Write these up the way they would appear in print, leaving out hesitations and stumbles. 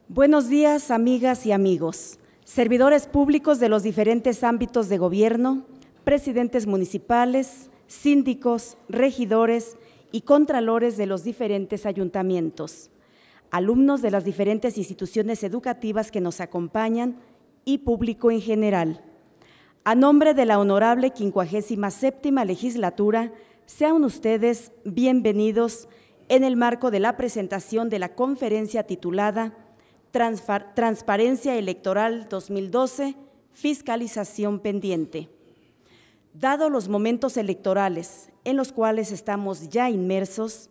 Buenos días, amigas y amigos, servidores públicos de los diferentes ámbitos de gobierno, presidentes municipales, síndicos, regidores y contralores de los diferentes ayuntamientos, alumnos de las diferentes instituciones educativas que nos acompañan y público en general. A nombre de la honorable 57ª legislatura, sean ustedes bienvenidos en el marco de la presentación de la conferencia titulada Transparencia Electoral 2012, Fiscalización Pendiente. Dado los momentos electorales en los cuales estamos ya inmersos,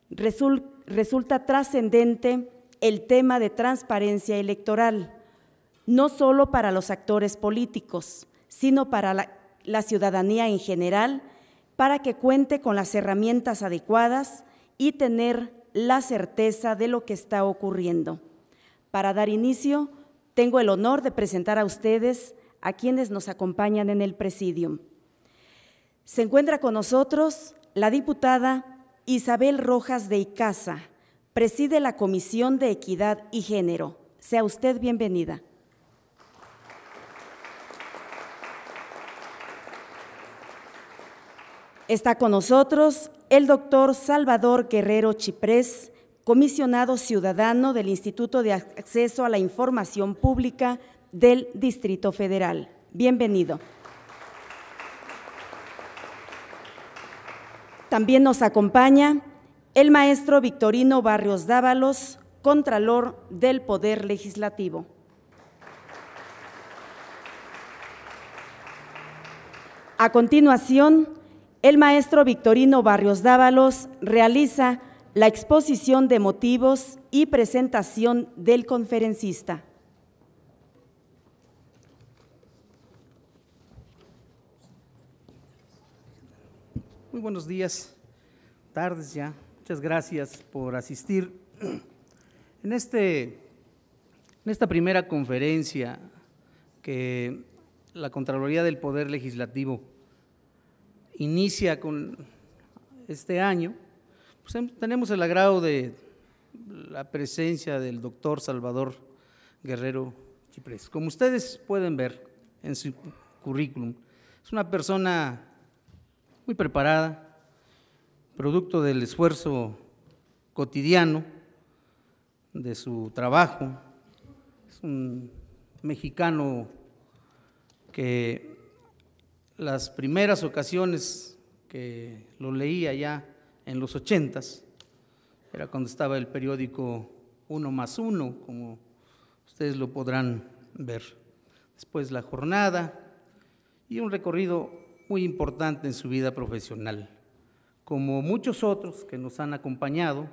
resulta trascendente el tema de transparencia electoral, no solo para los actores políticos, sino para la ciudadanía en general, para que cuente con las herramientas adecuadas y tener la certeza de lo que está ocurriendo. Para dar inicio, tengo el honor de presentar a ustedes a quienes nos acompañan en el presidium. Se encuentra con nosotros la diputada Isabel Rojas de Icaza, preside la Comisión de Equidad y Género. Sea usted bienvenida. Está con nosotros el doctor Salvador Guerrero Chiprés, comisionado ciudadano del Instituto de Acceso a la Información Pública del Distrito Federal. Bienvenido. También nos acompaña el maestro Victorino Barrios Dávalos, Contralor del Poder Legislativo. A continuación, el maestro Victorino Barrios Dávalos realiza la exposición de motivos y presentación del conferencista. Muy buenos días, tardes ya. Muchas gracias por asistir. En esta primera conferencia que la Contraloría del Poder Legislativo inicia con este año, pues tenemos el agrado de la presencia del doctor Salvador Guerrero Chiprés. Como ustedes pueden ver en su currículum, es una persona muy preparada, producto del esfuerzo cotidiano de su trabajo. Es un mexicano que las primeras ocasiones que lo leía ya en los 80s, era cuando estaba el periódico 1+1, como ustedes lo podrán ver. Después La Jornada y un recorrido muy importante en su vida profesional, como muchos otros que nos han acompañado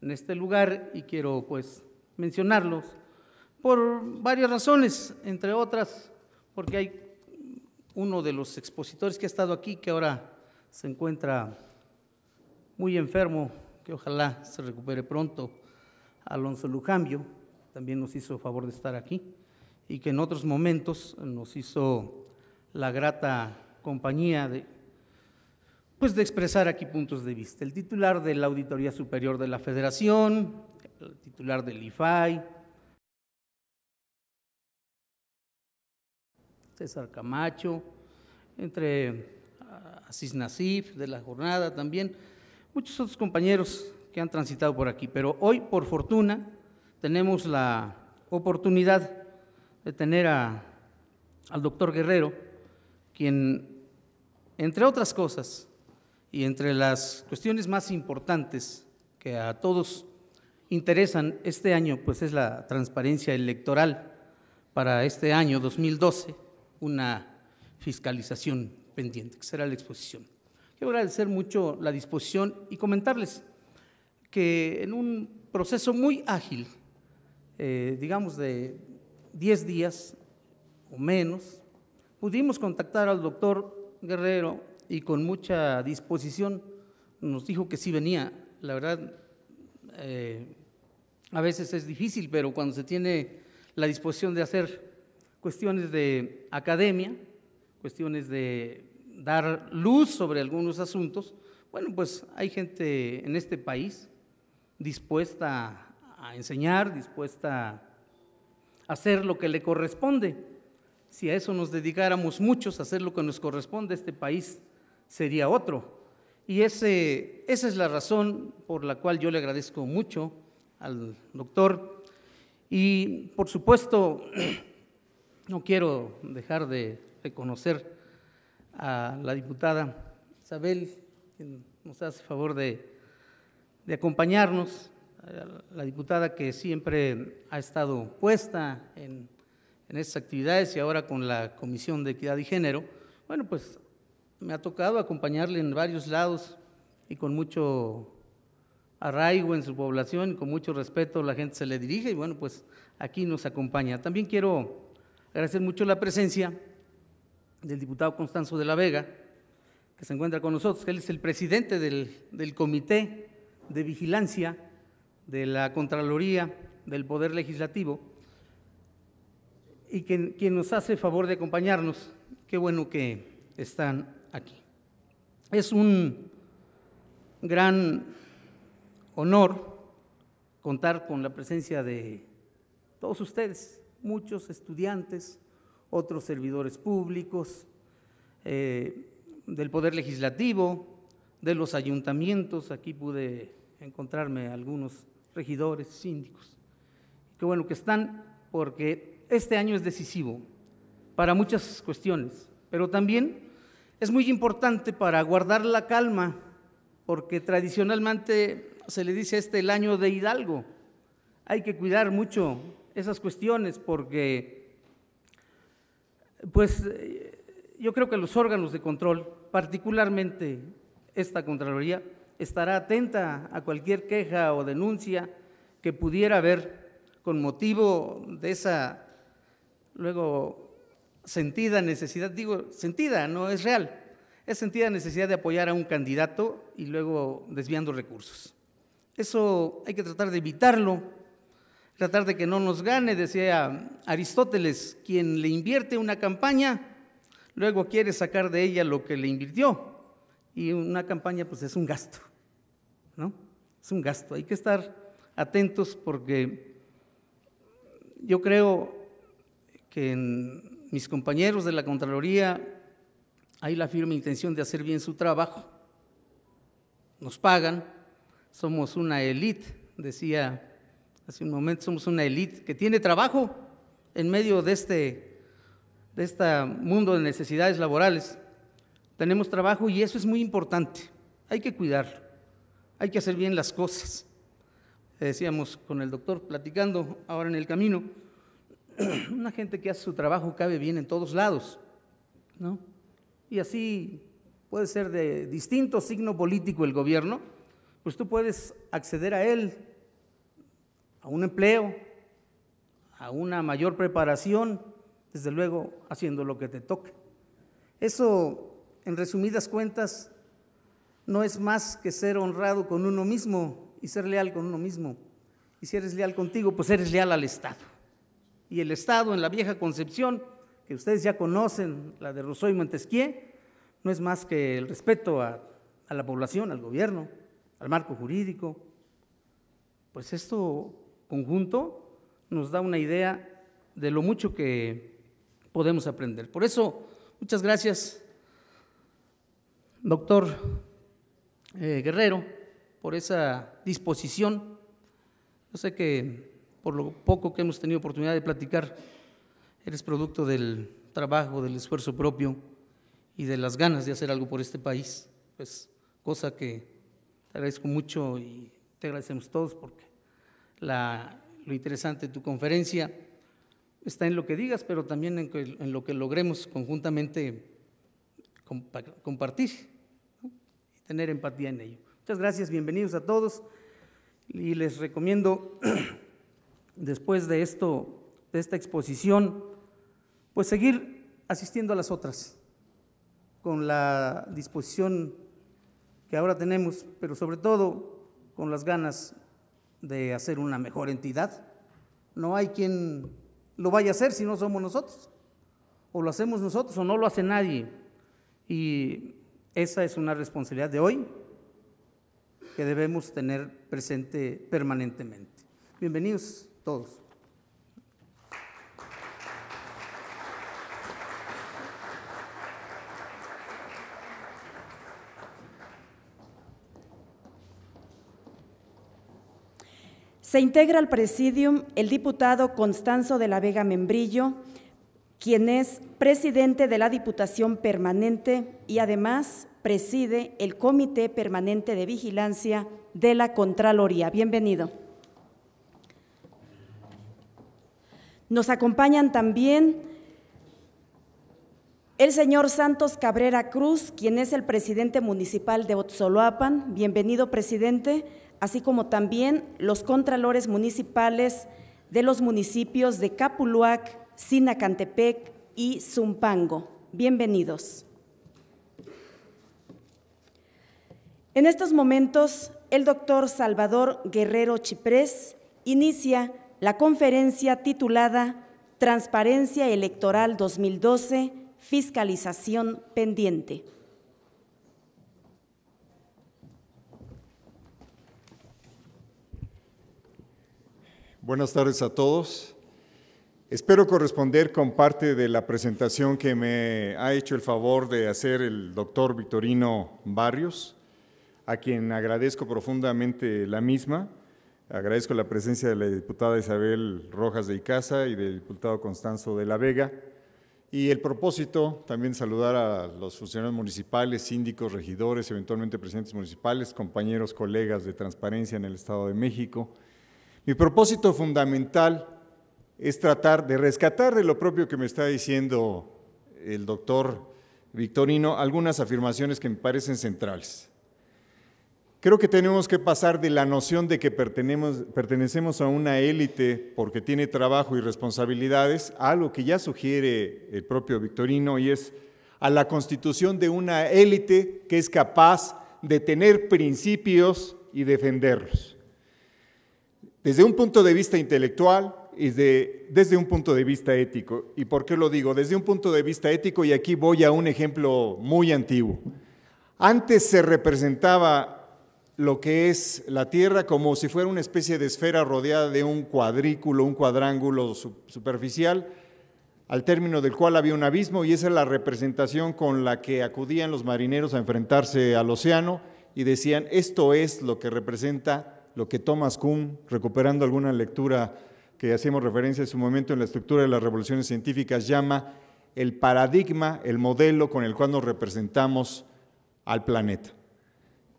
en este lugar, y quiero pues mencionarlos por varias razones, entre otras porque hay uno de los expositores que ha estado aquí que ahora se encuentra muy enfermo, que ojalá se recupere pronto, Alonso Lujambio, también nos hizo favor de estar aquí, y que en otros momentos nos hizo la grata compañía de expresar aquí puntos de vista. El titular de la Auditoría Superior de la Federación, el titular del IFAI, César Camacho, entre Asís Nasif, de La Jornada también, muchos otros compañeros que han transitado por aquí, pero hoy, por fortuna, tenemos la oportunidad de tener al doctor Guerrero, quien, entre otras cosas, y entre las cuestiones más importantes que a todos interesan este año, pues es la transparencia electoral para este año 2012, una fiscalización pendiente, que será la exposición. Quiero agradecer mucho la disposición y comentarles que en un proceso muy ágil, digamos de 10 días o menos, pudimos contactar al doctor Guerrero y con mucha disposición nos dijo que sí venía. La verdad, a veces es difícil, pero cuando se tiene la disposición de hacer cuestiones de academia, cuestiones de dar luz sobre algunos asuntos. Bueno, pues hay gente en este país dispuesta a enseñar, dispuesta a hacer lo que le corresponde. Si a eso nos dedicáramos muchos, a hacer lo que nos corresponde, este país sería otro. Y esa es la razón por la cual yo le agradezco mucho al doctor. Y por supuesto, no quiero dejar de reconocer a la diputada Isabel, quien nos hace favor de acompañarnos, la diputada que siempre ha estado puesta en estas actividades y ahora con la Comisión de Equidad y Género. Bueno, pues me ha tocado acompañarle en varios lados y con mucho arraigo en su población, con mucho respeto la gente se le dirige y bueno, pues aquí nos acompaña. También quiero agradecer mucho la presencia del diputado Constanzo de la Vega, que se encuentra con nosotros, que él es el presidente del Comité de Vigilancia de la Contraloría del Poder Legislativo y quien nos hace favor de acompañarnos. Qué bueno que están aquí. Es un gran honor contar con la presencia de todos ustedes, muchos estudiantes, otros servidores públicos, del Poder Legislativo, de los ayuntamientos. Aquí pude encontrarme algunos regidores, síndicos. Qué bueno que están, porque este año es decisivo para muchas cuestiones, pero también es muy importante para guardar la calma, porque tradicionalmente se le dice el año de Hidalgo. Hay que cuidar mucho esas cuestiones porque, pues, yo creo que los órganos de control, particularmente esta Contraloría, estará atenta a cualquier queja o denuncia que pudiera haber con motivo de esa luego sentida necesidad, digo sentida, no es real, es sentida necesidad de apoyar a un candidato y luego desviando recursos. Eso hay que tratar de evitarlo, tratar de que no nos gane. Decía Aristóteles, quien le invierte una campaña, luego quiere sacar de ella lo que le invirtió, y una campaña pues es un gasto, ¿no? Es un gasto, hay que estar atentos porque yo creo que en mis compañeros de la Contraloría hay la firme intención de hacer bien su trabajo. Nos pagan, somos una élite, decía hace un momento, somos una élite que tiene trabajo en medio de este mundo de necesidades laborales. Tenemos trabajo y eso es muy importante, hay que cuidarlo, hay que hacer bien las cosas. Decíamos con el doctor, platicando ahora en el camino, una gente que hace su trabajo cabe bien en todos lados, ¿no? Y así puede ser de distinto signo político el gobierno, pues tú puedes acceder a él, a un empleo, a una mayor preparación, desde luego haciendo lo que te toque. Eso, en resumidas cuentas, no es más que ser honrado con uno mismo y ser leal con uno mismo. Y si eres leal contigo, pues eres leal al Estado. Y el Estado, en la vieja concepción, que ustedes ya conocen, la de Rousseau y Montesquieu, no es más que el respeto a la población, al gobierno, al marco jurídico. Pues esto conjunto nos da una idea de lo mucho que podemos aprender. Por eso, muchas gracias, doctor Guerrero, por esa disposición. Yo sé que por lo poco que hemos tenido oportunidad de platicar, eres producto del trabajo, del esfuerzo propio y de las ganas de hacer algo por este país, pues cosa que te agradezco mucho y te agradecemos todos, porque lo interesante de tu conferencia está en lo que digas, pero también en lo que logremos conjuntamente compartir, ¿no? Y tener empatía en ello. Muchas gracias, bienvenidos a todos, y les recomiendo después de esta exposición, pues seguir asistiendo a las otras, con la disposición que ahora tenemos, pero sobre todo con las ganas de hacer una mejor entidad. No hay quien lo vaya a hacer si no somos nosotros. o lo hacemos nosotros o no lo hace nadie. Y esa es una responsabilidad de hoy que debemos tener presente permanentemente. Bienvenidos todos. Se integra al Presidium el diputado Constanzo de la Vega Membrillo, quien es presidente de la Diputación Permanente y además preside el Comité Permanente de Vigilancia de la Contraloría. Bienvenido. Nos acompañan también el señor Santos Cabrera Cruz, quien es el presidente municipal de Otzoloapan. Bienvenido, presidente. Así como también los contralores municipales de los municipios de Capuluac, Sinacantepec y Zumpango. Bienvenidos. En estos momentos, el doctor Salvador Guerrero Chiprés inicia la conferencia titulada Transparencia Electoral 2012, Fiscalización Pendiente. Buenas tardes a todos. Espero corresponder con parte de la presentación que me ha hecho el favor de hacer el doctor Victorino Barrios, a quien agradezco profundamente la misma. Agradezco la presencia de la diputada Isabel Rojas de Icaza y del diputado Constanzo de la Vega. Y el propósito, también saludar a los funcionarios municipales, síndicos, regidores, eventualmente presidentes municipales, compañeros, colegas de Transparencia en el Estado de México. Mi propósito fundamental es tratar de rescatar de lo propio que me está diciendo el doctor Victorino algunas afirmaciones que me parecen centrales. Creo que tenemos que pasar de la noción de que pertenecemos a una élite porque tiene trabajo y responsabilidades a algo que ya sugiere el propio Victorino, y es a la constitución de una élite que es capaz de tener principios y defenderlos. Desde un punto de vista intelectual y desde un punto de vista ético. ¿Y por qué lo digo? Desde un punto de vista ético, y aquí voy a un ejemplo muy antiguo. Antes se representaba lo que es la Tierra como si fuera una especie de esfera rodeada de un cuadrículo, un cuadrángulo superficial, al término del cual había un abismo, y esa es la representación con la que acudían los marineros a enfrentarse al océano y decían, esto es lo que representa lo que Thomas Kuhn, recuperando alguna lectura que hacíamos referencia en su momento en la estructura de las revoluciones científicas, llama el paradigma, el modelo con el cual nos representamos al planeta.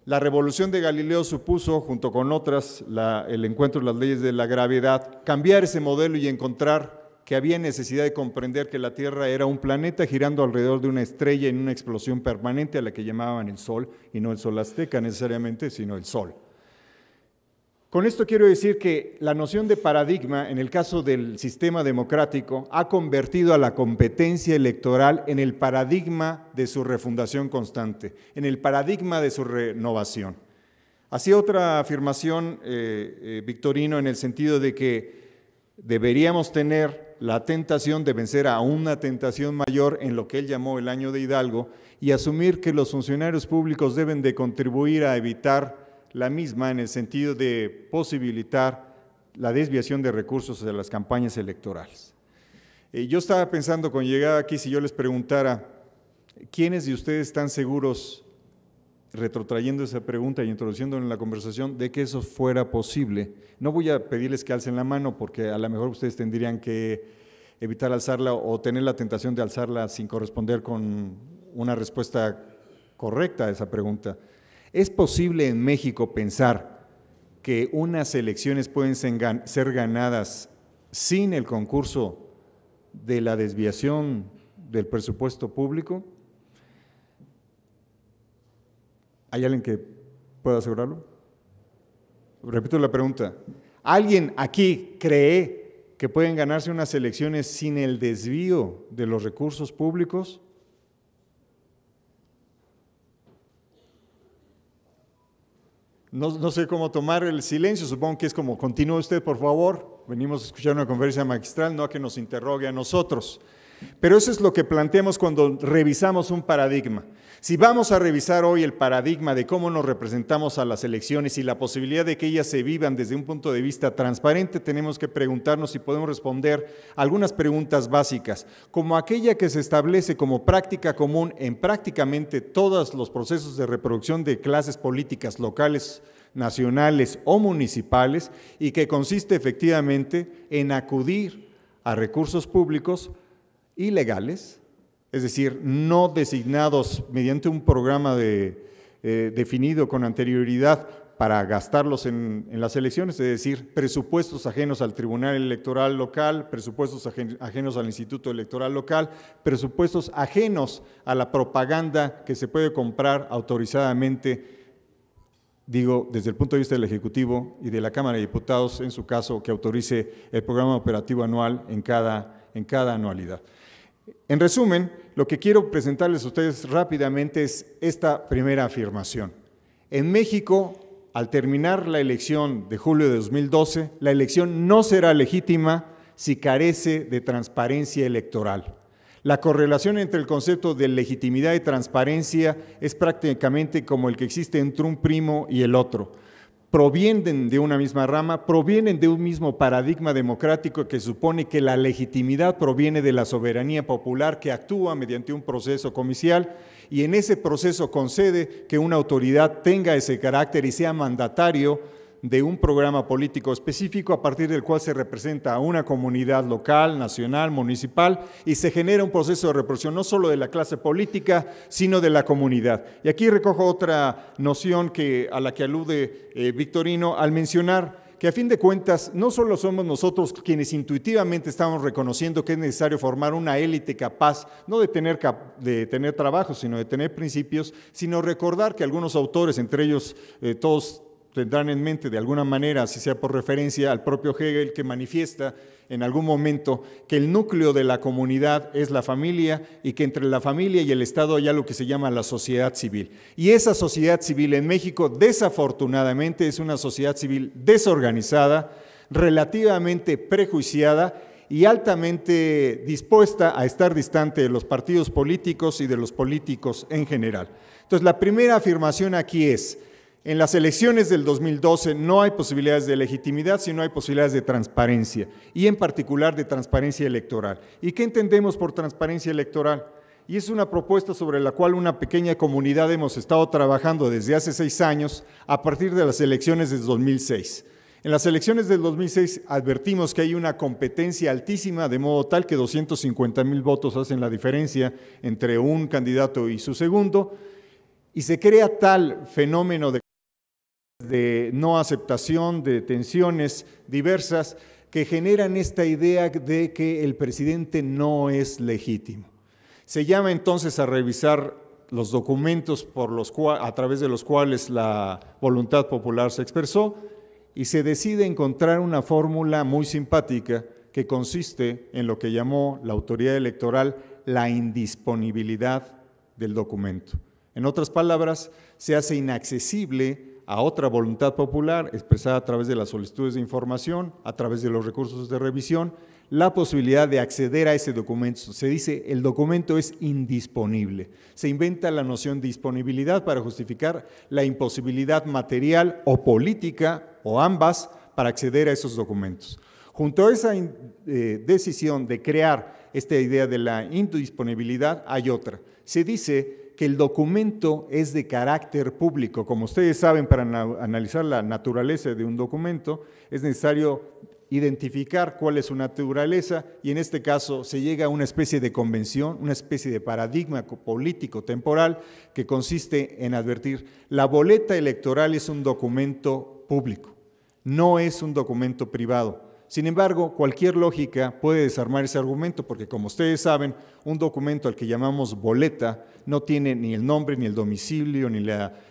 La revolución de Galileo supuso, junto con otras, el encuentro de las leyes de la gravedad, cambiar ese modelo y encontrar que había necesidad de comprender que la Tierra era un planeta girando alrededor de una estrella en una explosión permanente a la que llamaban el Sol, y no el Sol azteca necesariamente, sino el Sol. Con esto quiero decir que la noción de paradigma, en el caso del sistema democrático, ha convertido a la competencia electoral en el paradigma de su refundación constante, en el paradigma de su renovación. Hacía otra afirmación Victorino en el sentido de que deberíamos tener la tentación de vencer a una tentación mayor en lo que él llamó el año de Hidalgo y asumir que los funcionarios públicos deben de contribuir a evitar la misma en el sentido de posibilitar la desviación de recursos de las campañas electorales. Yo estaba pensando cuando llegaba aquí, si yo les preguntara, ¿quiénes de ustedes están seguros, retrotrayendo esa pregunta y introduciéndola en la conversación, de que eso fuera posible? No voy a pedirles que alcen la mano porque a lo mejor ustedes tendrían que evitar alzarla o tener la tentación de alzarla sin corresponder con una respuesta correcta a esa pregunta. ¿Es posible en México pensar que unas elecciones pueden ser ganadas sin el concurso de la desviación del presupuesto público? ¿Hay alguien que pueda asegurarlo? Repito la pregunta. ¿Alguien aquí cree que pueden ganarse unas elecciones sin el desvío de los recursos públicos? No sé cómo tomar el silencio, supongo que es como, continúe usted por favor, venimos a escuchar una conferencia magistral, no a que nos interrogue a nosotros. Pero eso es lo que planteamos cuando revisamos un paradigma. Si vamos a revisar hoy el paradigma de cómo nos representamos a las elecciones y la posibilidad de que ellas se vivan desde un punto de vista transparente, tenemos que preguntarnos si podemos responder algunas preguntas básicas, como aquella que se establece como práctica común en prácticamente todos los procesos de reproducción de clases políticas locales, nacionales o municipales, y que consiste efectivamente en acudir a recursos públicos ilegales, es decir, no designados mediante un programa definido con anterioridad para gastarlos en las elecciones, es decir, presupuestos ajenos al Tribunal Electoral local, presupuestos ajenos al Instituto Electoral local, presupuestos ajenos a la propaganda que se puede comprar autorizadamente, digo, desde el punto de vista del Ejecutivo y de la Cámara de Diputados, en su caso, que autorice el programa operativo anual en cada anualidad. En resumen, lo que quiero presentarles a ustedes rápidamente es esta primera afirmación. En México, al terminar la elección de julio de 2012, la elección no será legítima si carece de transparencia electoral. La correlación entre el concepto de legitimidad y transparencia es prácticamente como el que existe entre un primo y el otro. Provienen de una misma rama, provienen de un mismo paradigma democrático que supone que la legitimidad proviene de la soberanía popular que actúa mediante un proceso comicial y en ese proceso concede que una autoridad tenga ese carácter y sea mandatario de un programa político específico a partir del cual se representa a una comunidad local, nacional, municipal y se genera un proceso de reproducción no solo de la clase política, sino de la comunidad. Y aquí recojo otra noción a la que alude Victorino al mencionar que a fin de cuentas no solo somos nosotros quienes intuitivamente estamos reconociendo que es necesario formar una élite capaz, no de tener trabajo, sino de tener principios, sino recordar que algunos autores, entre ellos todos tendrán en mente de alguna manera, así sea por referencia al propio Hegel, que manifiesta en algún momento que el núcleo de la comunidad es la familia y que entre la familia y el Estado hay algo que se llama la sociedad civil. Y esa sociedad civil en México, desafortunadamente, es una sociedad civil desorganizada, relativamente prejuiciada y altamente dispuesta a estar distante de los partidos políticos y de los políticos en general. Entonces, la primera afirmación aquí es: en las elecciones del 2012 no hay posibilidades de legitimidad, sino hay posibilidades de transparencia, y en particular de transparencia electoral. ¿Y qué entendemos por transparencia electoral? Y es una propuesta sobre la cual una pequeña comunidad hemos estado trabajando desde hace 6 años a partir de las elecciones del 2006. En las elecciones del 2006 advertimos que hay una competencia altísima, de modo tal que 250,000 votos hacen la diferencia entre un candidato y su segundo, y se crea tal fenómeno de no aceptación, de tensiones diversas que generan esta idea de que el presidente no es legítimo. Se llama entonces a revisar los documentos a través de los cuales la voluntad popular se expresó y se decide encontrar una fórmula muy simpática que consiste en lo que llamó la autoridad electoral la indisponibilidad del documento. En otras palabras, se hace inaccesible a otra voluntad popular expresada a través de las solicitudes de información, a través de los recursos de revisión, la posibilidad de acceder a ese documento. Se dice el documento es indisponible. Se inventa la noción de disponibilidad para justificar la imposibilidad material o política, o ambas, para acceder a esos documentos. Junto a esa decisión de crear esta idea de la indisponibilidad hay otra. Se dice que el documento es de carácter público. Como ustedes saben, para analizar la naturaleza de un documento es necesario identificar cuál es su naturaleza y en este caso se llega a una especie de convención, una especie de paradigma político temporal que consiste en advertir: la boleta electoral es un documento público, no es un documento privado. Sin embargo, cualquier lógica puede desarmar ese argumento porque, como ustedes saben, un documento al que llamamos boleta no tiene ni el nombre, ni el domicilio, ni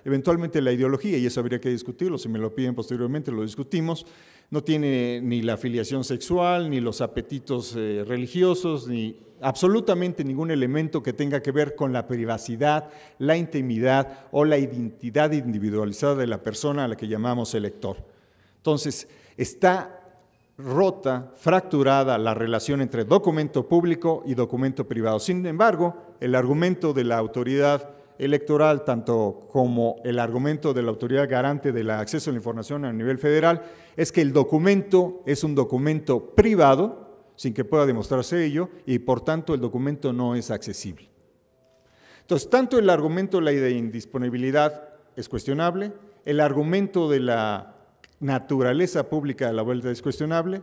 eventualmente la ideología, y eso habría que discutirlo. Si me lo piden posteriormente lo discutimos. No tiene ni la afiliación sexual, ni los apetitos religiosos, ni absolutamente ningún elemento que tenga que ver con la privacidad, la intimidad o la identidad individualizada de la persona a la que llamamos elector. Entonces, está rota, fracturada la relación entre documento público y documento privado. Sin embargo, el argumento de la autoridad electoral, tanto como el argumento de la autoridad garante del acceso a la información a nivel federal, es que el documento es un documento privado, sin que pueda demostrarse ello, y por tanto el documento no es accesible. Entonces, tanto el argumento de la indisponibilidad es cuestionable, el argumento de la naturaleza pública de la vuelta es cuestionable.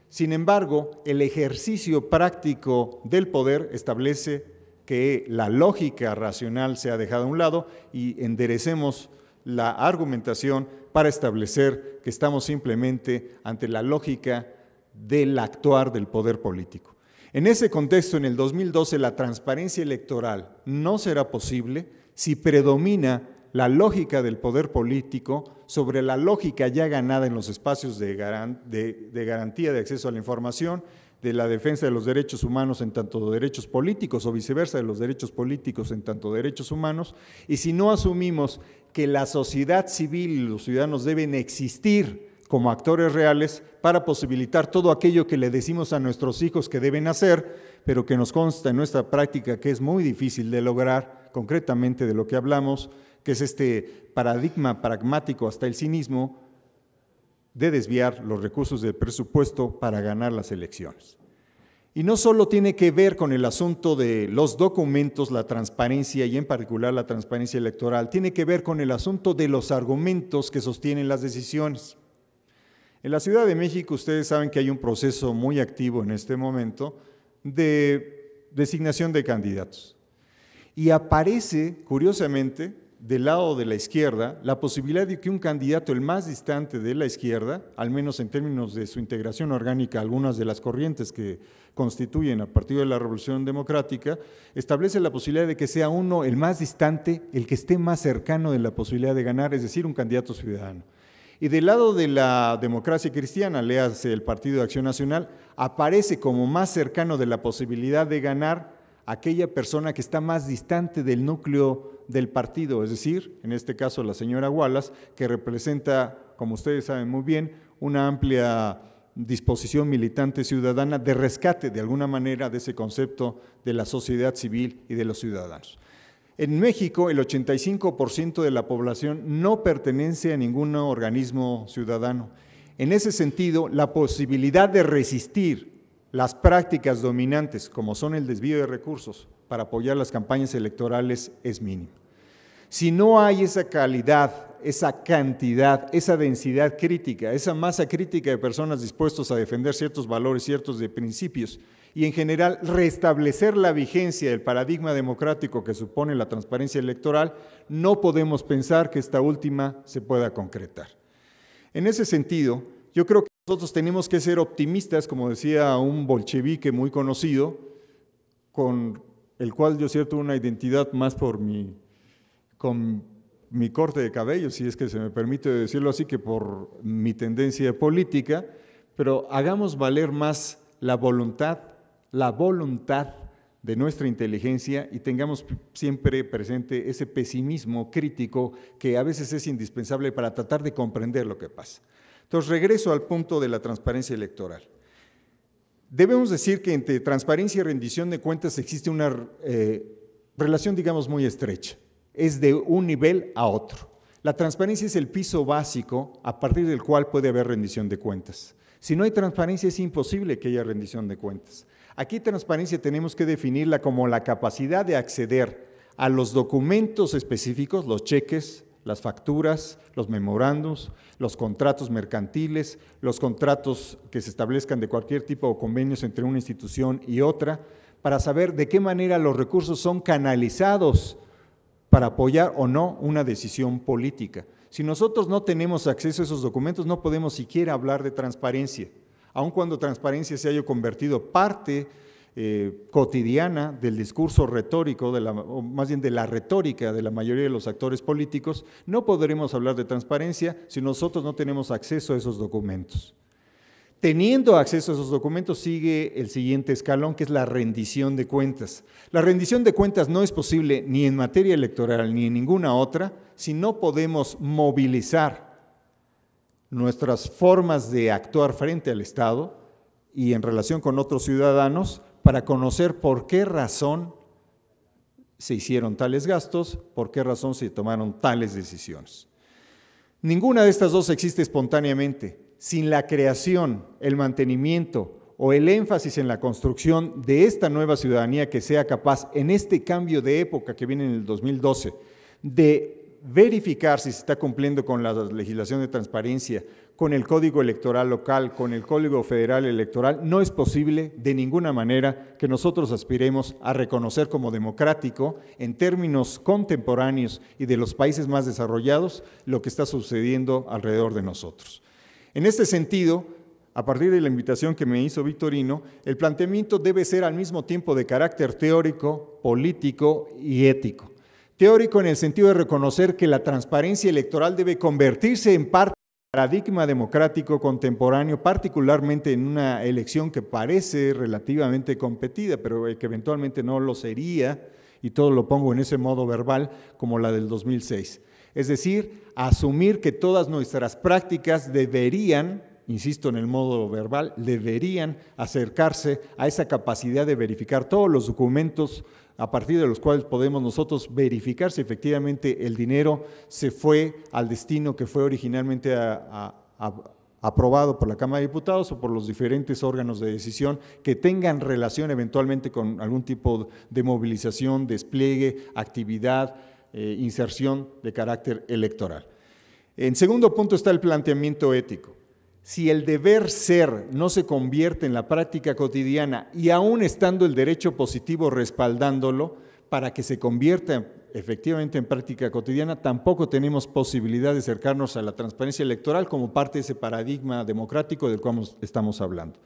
Sin embargo, el ejercicio práctico del poder establece que la lógica racional se ha dejado a un lado y enderecemos la argumentación para establecer que estamos simplemente ante la lógica del actuar del poder político. En ese contexto, en el 2012, la transparencia electoral no será posible si predomina la lógica del poder político sobre la lógica ya ganada en los espacios de garantía de acceso a la información, de la defensa de los derechos humanos en tanto derechos políticos o viceversa, de los derechos políticos en tanto derechos humanos, y si no asumimos que la sociedad civil y los ciudadanos deben existir como actores reales para posibilitar todo aquello que le decimos a nuestros hijos que deben hacer, pero que nos consta en nuestra práctica que es muy difícil de lograr, concretamente de lo que hablamos, que es este paradigma pragmático hasta el cinismo de desviar los recursos del presupuesto para ganar las elecciones. Y no solo tiene que ver con el asunto de los documentos, la transparencia y en particular la transparencia electoral, tiene que ver con el asunto de los argumentos que sostienen las decisiones. En la Ciudad de México ustedes saben que hay un proceso muy activo en este momento de designación de candidatos. Y aparece, curiosamente, del lado de la izquierda, la posibilidad de que un candidato el más distante de la izquierda, al menos en términos de su integración orgánica, algunas de las corrientes que constituyen al Partido de la Revolución Democrática, establece la posibilidad de que sea uno el más distante, el que esté más cercano de la posibilidad de ganar, es decir, un candidato ciudadano. Y del lado de la democracia cristiana, léase el Partido de Acción Nacional, aparece como más cercano de la posibilidad de ganar aquella persona que está más distante del núcleo del partido, es decir, en este caso la señora Wallace, que representa, como ustedes saben muy bien, una amplia disposición militante ciudadana de rescate de alguna manera de ese concepto de la sociedad civil y de los ciudadanos. En México, el 85% de la población no pertenece a ningún organismo ciudadano. En ese sentido, la posibilidad de resistir las prácticas dominantes, como son el desvío de recursos para apoyar las campañas electorales, es mínimo. Si no hay esa calidad, esa cantidad, esa densidad crítica, esa masa crítica de personas dispuestas a defender ciertos valores, ciertos de principios, y en general restablecer la vigencia del paradigma democrático que supone la transparencia electoral, no podemos pensar que esta última se pueda concretar. En ese sentido, yo creo que nosotros tenemos que ser optimistas, como decía un bolchevique muy conocido, con el cual yo cierto una identidad más con mi corte de cabello, si es que se me permite decirlo así, que por mi tendencia política, pero hagamos valer más la voluntad de nuestra inteligencia y tengamos siempre presente ese pesimismo crítico que a veces es indispensable para tratar de comprender lo que pasa. Entonces, regreso al punto de la transparencia electoral. Debemos decir que entre transparencia y rendición de cuentas existe una relación, digamos, muy estrecha. Es de un nivel a otro. La transparencia es el piso básico a partir del cual puede haber rendición de cuentas. Si no hay transparencia, es imposible que haya rendición de cuentas. Aquí transparencia tenemos que definirla como la capacidad de acceder a los documentos específicos, los cheques, las facturas, los memorándums, los contratos mercantiles, los contratos que se establezcan de cualquier tipo de convenios entre una institución y otra, para saber de qué manera los recursos son canalizados para apoyar o no una decisión política. Si nosotros no tenemos acceso a esos documentos, no podemos siquiera hablar de transparencia, aun cuando transparencia se haya convertido parte cotidiana del discurso retórico, o más bien de la retórica de la mayoría de los actores políticos. No podremos hablar de transparencia si nosotros no tenemos acceso a esos documentos. Teniendo acceso a esos documentos sigue el siguiente escalón, que es la rendición de cuentas. La rendición de cuentas no es posible ni en materia electoral ni en ninguna otra si no podemos movilizar nuestras formas de actuar frente al Estado y en relación con otros ciudadanos para conocer por qué razón se hicieron tales gastos, por qué razón se tomaron tales decisiones. Ninguna de estas dos existe espontáneamente. Sin la creación, el mantenimiento o el énfasis en la construcción de esta nueva ciudadanía que sea capaz, en este cambio de época que viene en el 2012, de verificar si se está cumpliendo con la legislación de transparencia, con el Código Electoral local, con el Código Federal Electoral, no es posible de ninguna manera que nosotros aspiremos a reconocer como democrático, en términos contemporáneos y de los países más desarrollados, lo que está sucediendo alrededor de nosotros. En este sentido, a partir de la invitación que me hizo Victorino, el planteamiento debe ser al mismo tiempo de carácter teórico, político y ético. Teórico en el sentido de reconocer que la transparencia electoral debe convertirse en parte del paradigma democrático contemporáneo, particularmente en una elección que parece relativamente competida, pero que eventualmente no lo sería, y todo lo pongo en ese modo verbal, como la del 2006. Es decir, asumir que todas nuestras prácticas deberían, insisto en el modo verbal, deberían acercarse a esa capacidad de verificar todos los documentos a partir de los cuales podemos nosotros verificar si efectivamente el dinero se fue al destino que fue originalmente aprobado por la Cámara de Diputados o por los diferentes órganos de decisión que tengan relación eventualmente con algún tipo de movilización, despliegue, actividad, inserción de carácter electoral. En segundo punto está el planteamiento ético. Si el deber ser no se convierte en la práctica cotidiana y aún estando el derecho positivo respaldándolo, para que se convierta efectivamente en práctica cotidiana, tampoco tenemos posibilidad de acercarnos a la transparencia electoral como parte de ese paradigma democrático del cual estamos hablando.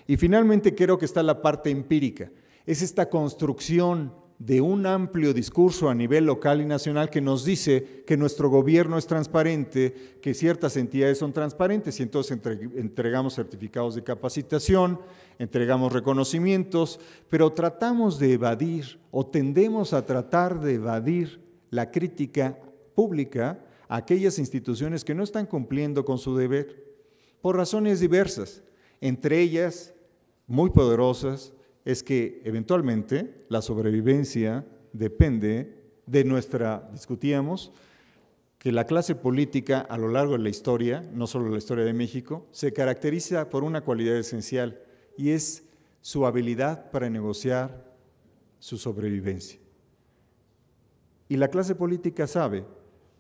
Y finalmente creo que está la parte empírica, es esta construcción de un amplio discurso a nivel local y nacional que nos dice que nuestro gobierno es transparente, que ciertas entidades son transparentes y entonces entregamos certificados de capacitación, entregamos reconocimientos, pero tratamos de evadir o tendemos a tratar de evadir la crítica pública a aquellas instituciones que no están cumpliendo con su deber por razones diversas, entre ellas muy poderosas, es que eventualmente la sobrevivencia depende de discutíamos, que la clase política a lo largo de la historia, no solo la historia de México, se caracteriza por una cualidad esencial y es su habilidad para negociar su sobrevivencia. Y la clase política sabe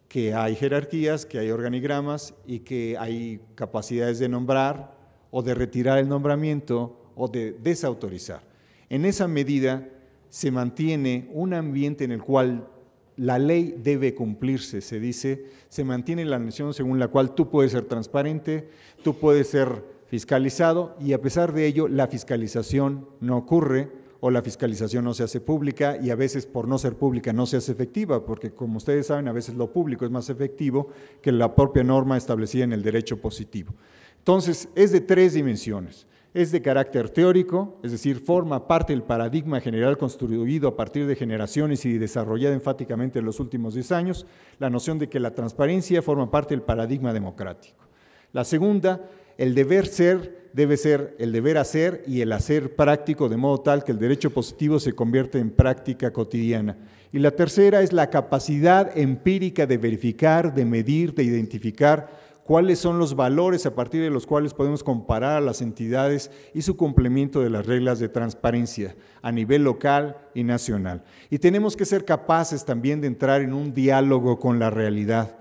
que hay jerarquías, que hay organigramas y que hay capacidades de nombrar o de retirar el nombramiento o de desautorizar. En esa medida se mantiene un ambiente en el cual la ley debe cumplirse, se dice, se mantiene la noción según la cual tú puedes ser transparente, tú puedes ser fiscalizado y a pesar de ello la fiscalización no ocurre o la fiscalización no se hace pública y a veces por no ser pública no se hace efectiva, porque como ustedes saben a veces lo público es más efectivo que la propia norma establecida en el derecho positivo. Entonces es de tres dimensiones. Es de carácter teórico, es decir, forma parte del paradigma general construido a partir de generaciones y desarrollada enfáticamente en los últimos 10 años, la noción de que la transparencia forma parte del paradigma democrático. La segunda, el deber ser debe ser el deber hacer y el hacer práctico, de modo tal que el derecho positivo se convierta en práctica cotidiana. Y la tercera es la capacidad empírica de verificar, de medir, de identificar cuáles son los valores a partir de los cuales podemos comparar a las entidades y su cumplimiento de las reglas de transparencia a nivel local y nacional. Y tenemos que ser capaces también de entrar en un diálogo con la realidad,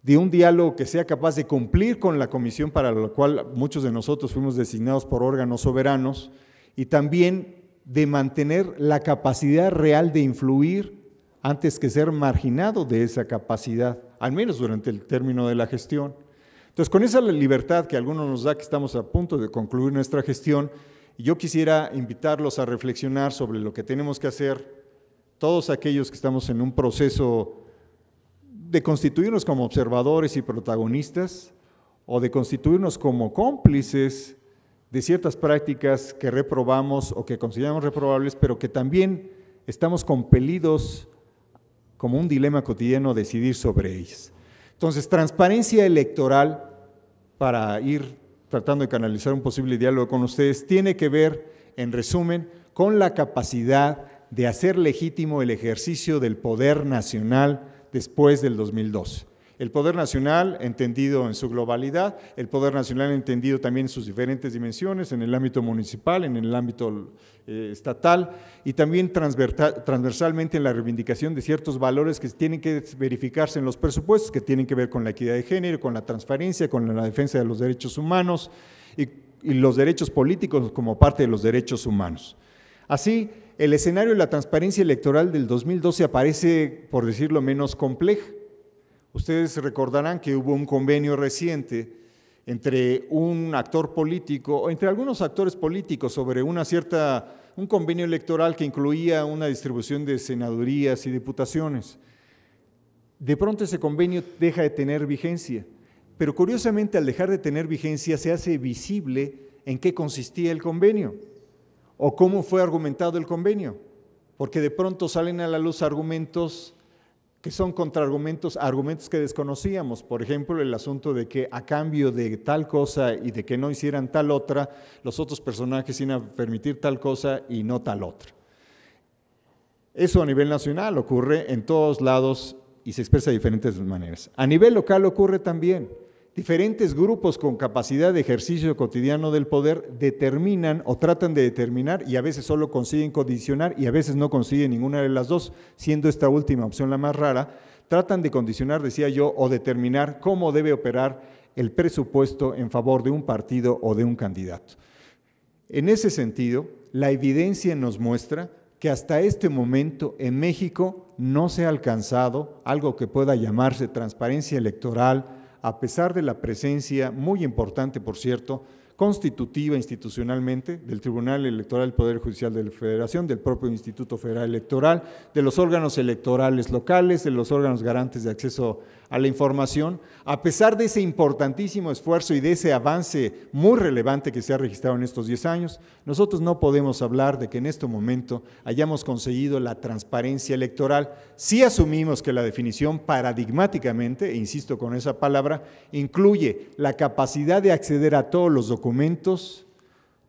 de un diálogo que sea capaz de cumplir con la comisión para la cual muchos de nosotros fuimos designados por órganos soberanos y también de mantener la capacidad real de influir antes que ser marginado de esa capacidad, al menos durante el término de la gestión. Entonces, con esa libertad que a algunos nos da que estamos a punto de concluir nuestra gestión, yo quisiera invitarlos a reflexionar sobre lo que tenemos que hacer, todos aquellos que estamos en un proceso de constituirnos como observadores y protagonistas, o de constituirnos como cómplices de ciertas prácticas que reprobamos o que consideramos reprobables, pero que también estamos compelidos como un dilema cotidiano decidir sobre ellas. Entonces, transparencia electoral, para ir tratando de canalizar un posible diálogo con ustedes, tiene que ver, en resumen, con la capacidad de hacer legítimo el ejercicio del poder nacional después del 2012. El poder nacional entendido en su globalidad, el poder nacional entendido también en sus diferentes dimensiones, en el ámbito municipal, en el ámbito estatal y también transversalmente en la reivindicación de ciertos valores que tienen que verificarse en los presupuestos, que tienen que ver con la equidad de género, con la transparencia, con la defensa de los derechos humanos y los derechos políticos como parte de los derechos humanos. Así, el escenario de la transparencia electoral del 2012 aparece, por decirlo menos, complejo. Ustedes recordarán que hubo un convenio reciente entre un actor político, o entre algunos actores políticos, sobre un convenio electoral que incluía una distribución de senadurías y diputaciones. De pronto ese convenio deja de tener vigencia, pero curiosamente al dejar de tener vigencia se hace visible en qué consistía el convenio o cómo fue argumentado el convenio, porque de pronto salen a la luz argumentos que son contraargumentos, argumentos que desconocíamos. Por ejemplo, el asunto de que a cambio de tal cosa y de que no hicieran tal otra, los otros personajes iban a permitir tal cosa y no tal otra. Eso a nivel nacional ocurre en todos lados y se expresa de diferentes maneras. A nivel local ocurre también. Diferentes grupos con capacidad de ejercicio cotidiano del poder determinan o tratan de determinar y a veces solo consiguen condicionar y a veces no consiguen ninguna de las dos, siendo esta última opción la más rara, tratan de condicionar, decía yo, o determinar cómo debe operar el presupuesto en favor de un partido o de un candidato. En ese sentido, la evidencia nos muestra que hasta este momento en México no se ha alcanzado algo que pueda llamarse transparencia electoral, a pesar de la presencia muy importante, por cierto, constitutiva institucionalmente del Tribunal Electoral del Poder Judicial de la Federación, del propio Instituto Federal Electoral, de los órganos electorales locales, de los órganos garantes de acceso a la información, a pesar de ese importantísimo esfuerzo y de ese avance muy relevante que se ha registrado en estos 10 años, nosotros no podemos hablar de que en este momento hayamos conseguido la transparencia electoral. Sí asumimos que la definición paradigmáticamente, e insisto con esa palabra, incluye la capacidad de acceder a todos los documentos,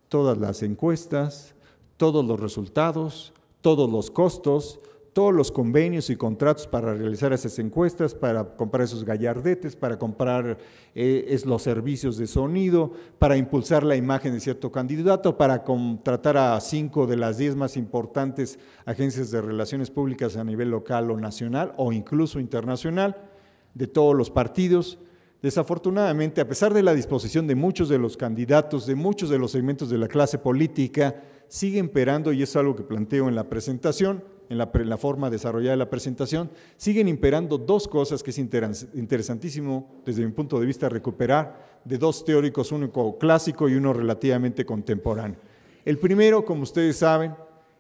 todas las encuestas, todos los resultados, todos los costos, todos los convenios y contratos para realizar esas encuestas, para comprar esos gallardetes, para comprar los servicios de sonido, para impulsar la imagen de cierto candidato, para contratar a 5 de las 10 más importantes agencias de relaciones públicas a nivel local o nacional o incluso internacional, de todos los partidos. Desafortunadamente, a pesar de la disposición de muchos de los candidatos, de muchos de los segmentos de la clase política, sigue imperando, y es algo que planteo en la presentación, en la forma desarrollada de la presentación, siguen imperando dos cosas que es interesantísimo desde mi punto de vista recuperar de dos teóricos, uno clásico y uno relativamente contemporáneo. El primero, como ustedes saben,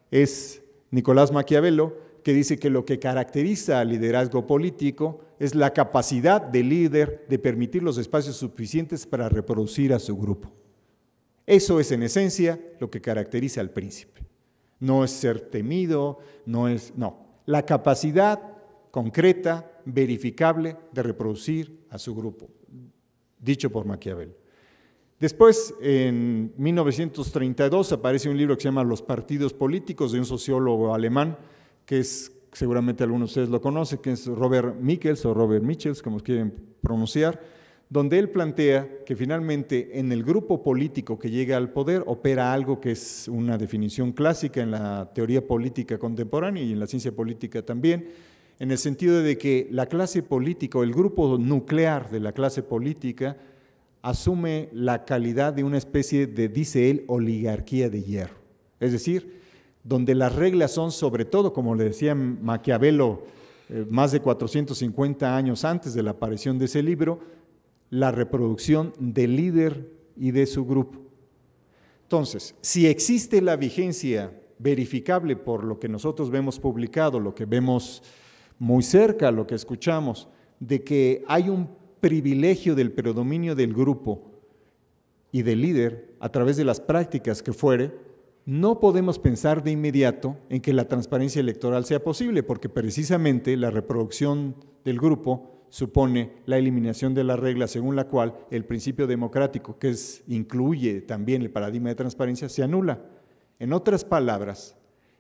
es Nicolás Maquiavelo, que dice que lo que caracteriza al liderazgo político es la capacidad del líder de permitir los espacios suficientes para reproducir a su grupo. Eso es en esencia lo que caracteriza al príncipe. No es ser temido, no, la capacidad concreta, verificable de reproducir a su grupo, dicho por Maquiavelo. Después, en 1932, aparece un libro que se llama Los partidos políticos, de un sociólogo alemán, que es, seguramente algunos de ustedes lo conocen, que es Robert Michels o Robert Michels, como quieren pronunciar, donde él plantea que finalmente en el grupo político que llega al poder opera algo que es una definición clásica en la teoría política contemporánea y en la ciencia política también, en el sentido de que la clase política o el grupo nuclear de la clase política asume la calidad de una especie de, dice él, oligarquía de hierro. Es decir, donde las reglas son sobre todo, como le decía Maquiavelo más de 450 años antes de la aparición de ese libro, la reproducción del líder y de su grupo. Entonces, si existe la vigencia verificable por lo que nosotros vemos publicado, lo que vemos muy cerca, lo que escuchamos, de que hay un privilegio del predominio del grupo y del líder a través de las prácticas que fuere, no podemos pensar de inmediato en que la transparencia electoral sea posible, porque precisamente la reproducción del grupo supone la eliminación de la regla según la cual el principio democrático, que incluye también el paradigma de transparencia, se anula. En otras palabras,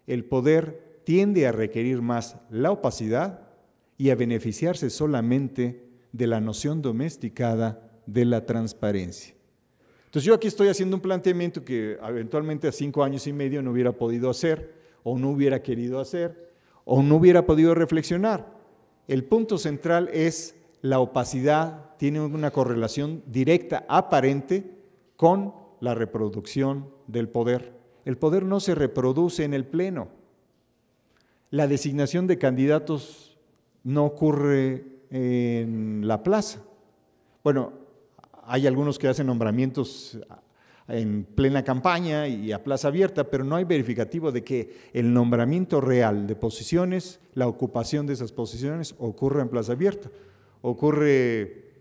el poder tiende a requerir más la opacidad y a beneficiarse solamente de la noción domesticada de la transparencia. Entonces yo aquí estoy haciendo un planteamiento que eventualmente a 5 años y medio no hubiera podido hacer, o no hubiera querido hacer, o no hubiera podido reflexionar. El punto central es la opacidad, tiene una correlación directa, aparente, con la reproducción del poder. El poder no se reproduce en el pleno. La designación de candidatos no ocurre en la plaza. Bueno, hay algunos que hacen nombramientos en plena campaña y a plaza abierta, pero no hay verificativo de que el nombramiento real de posiciones, la ocupación de esas posiciones, ocurra en plaza abierta. Ocurre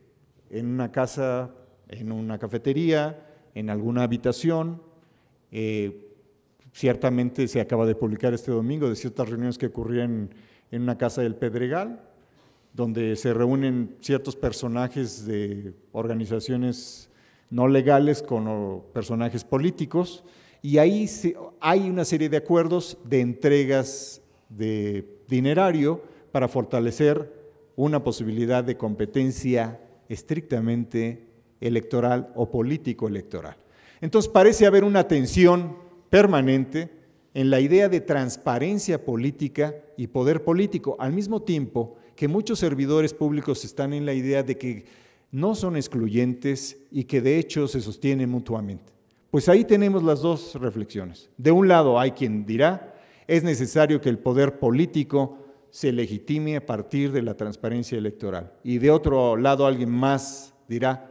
en una casa, en una cafetería, en alguna habitación. Ciertamente se acaba de publicar este domingo de ciertas reuniones que ocurrían en una casa del Pedregal, donde se reúnen ciertos personajes de organizaciones no legales con personajes políticos, y ahí hay una serie de acuerdos de entregas de dinerario para fortalecer una posibilidad de competencia estrictamente electoral o político-electoral. Entonces parece haber una tensión permanente en la idea de transparencia política y poder político, al mismo tiempo que muchos servidores públicos están en la idea de que no son excluyentes y que de hecho se sostienen mutuamente. Pues ahí tenemos las dos reflexiones. De un lado hay quien dirá, es necesario que el poder político se legitime a partir de la transparencia electoral. Y de otro lado alguien más dirá,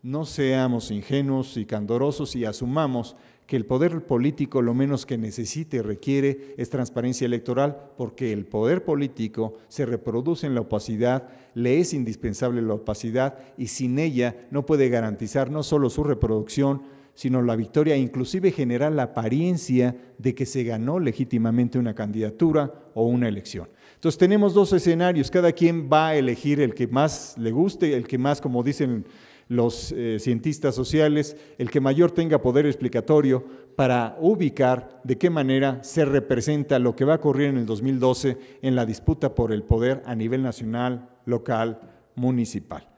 no seamos ingenuos y candorosos y asumamos que el poder político lo menos que necesita y requiere es transparencia electoral, porque el poder político se reproduce en la opacidad, le es indispensable la opacidad y sin ella no puede garantizar no solo su reproducción, sino la victoria e inclusive generar la apariencia de que se ganó legítimamente una candidatura o una elección. Entonces tenemos dos escenarios, cada quien va a elegir el que más le guste, el que más, como dicen los cientistas sociales, el que mayor tenga poder explicatorio para ubicar de qué manera se representa lo que va a ocurrir en el 2012 en la disputa por el poder a nivel nacional, local, municipal.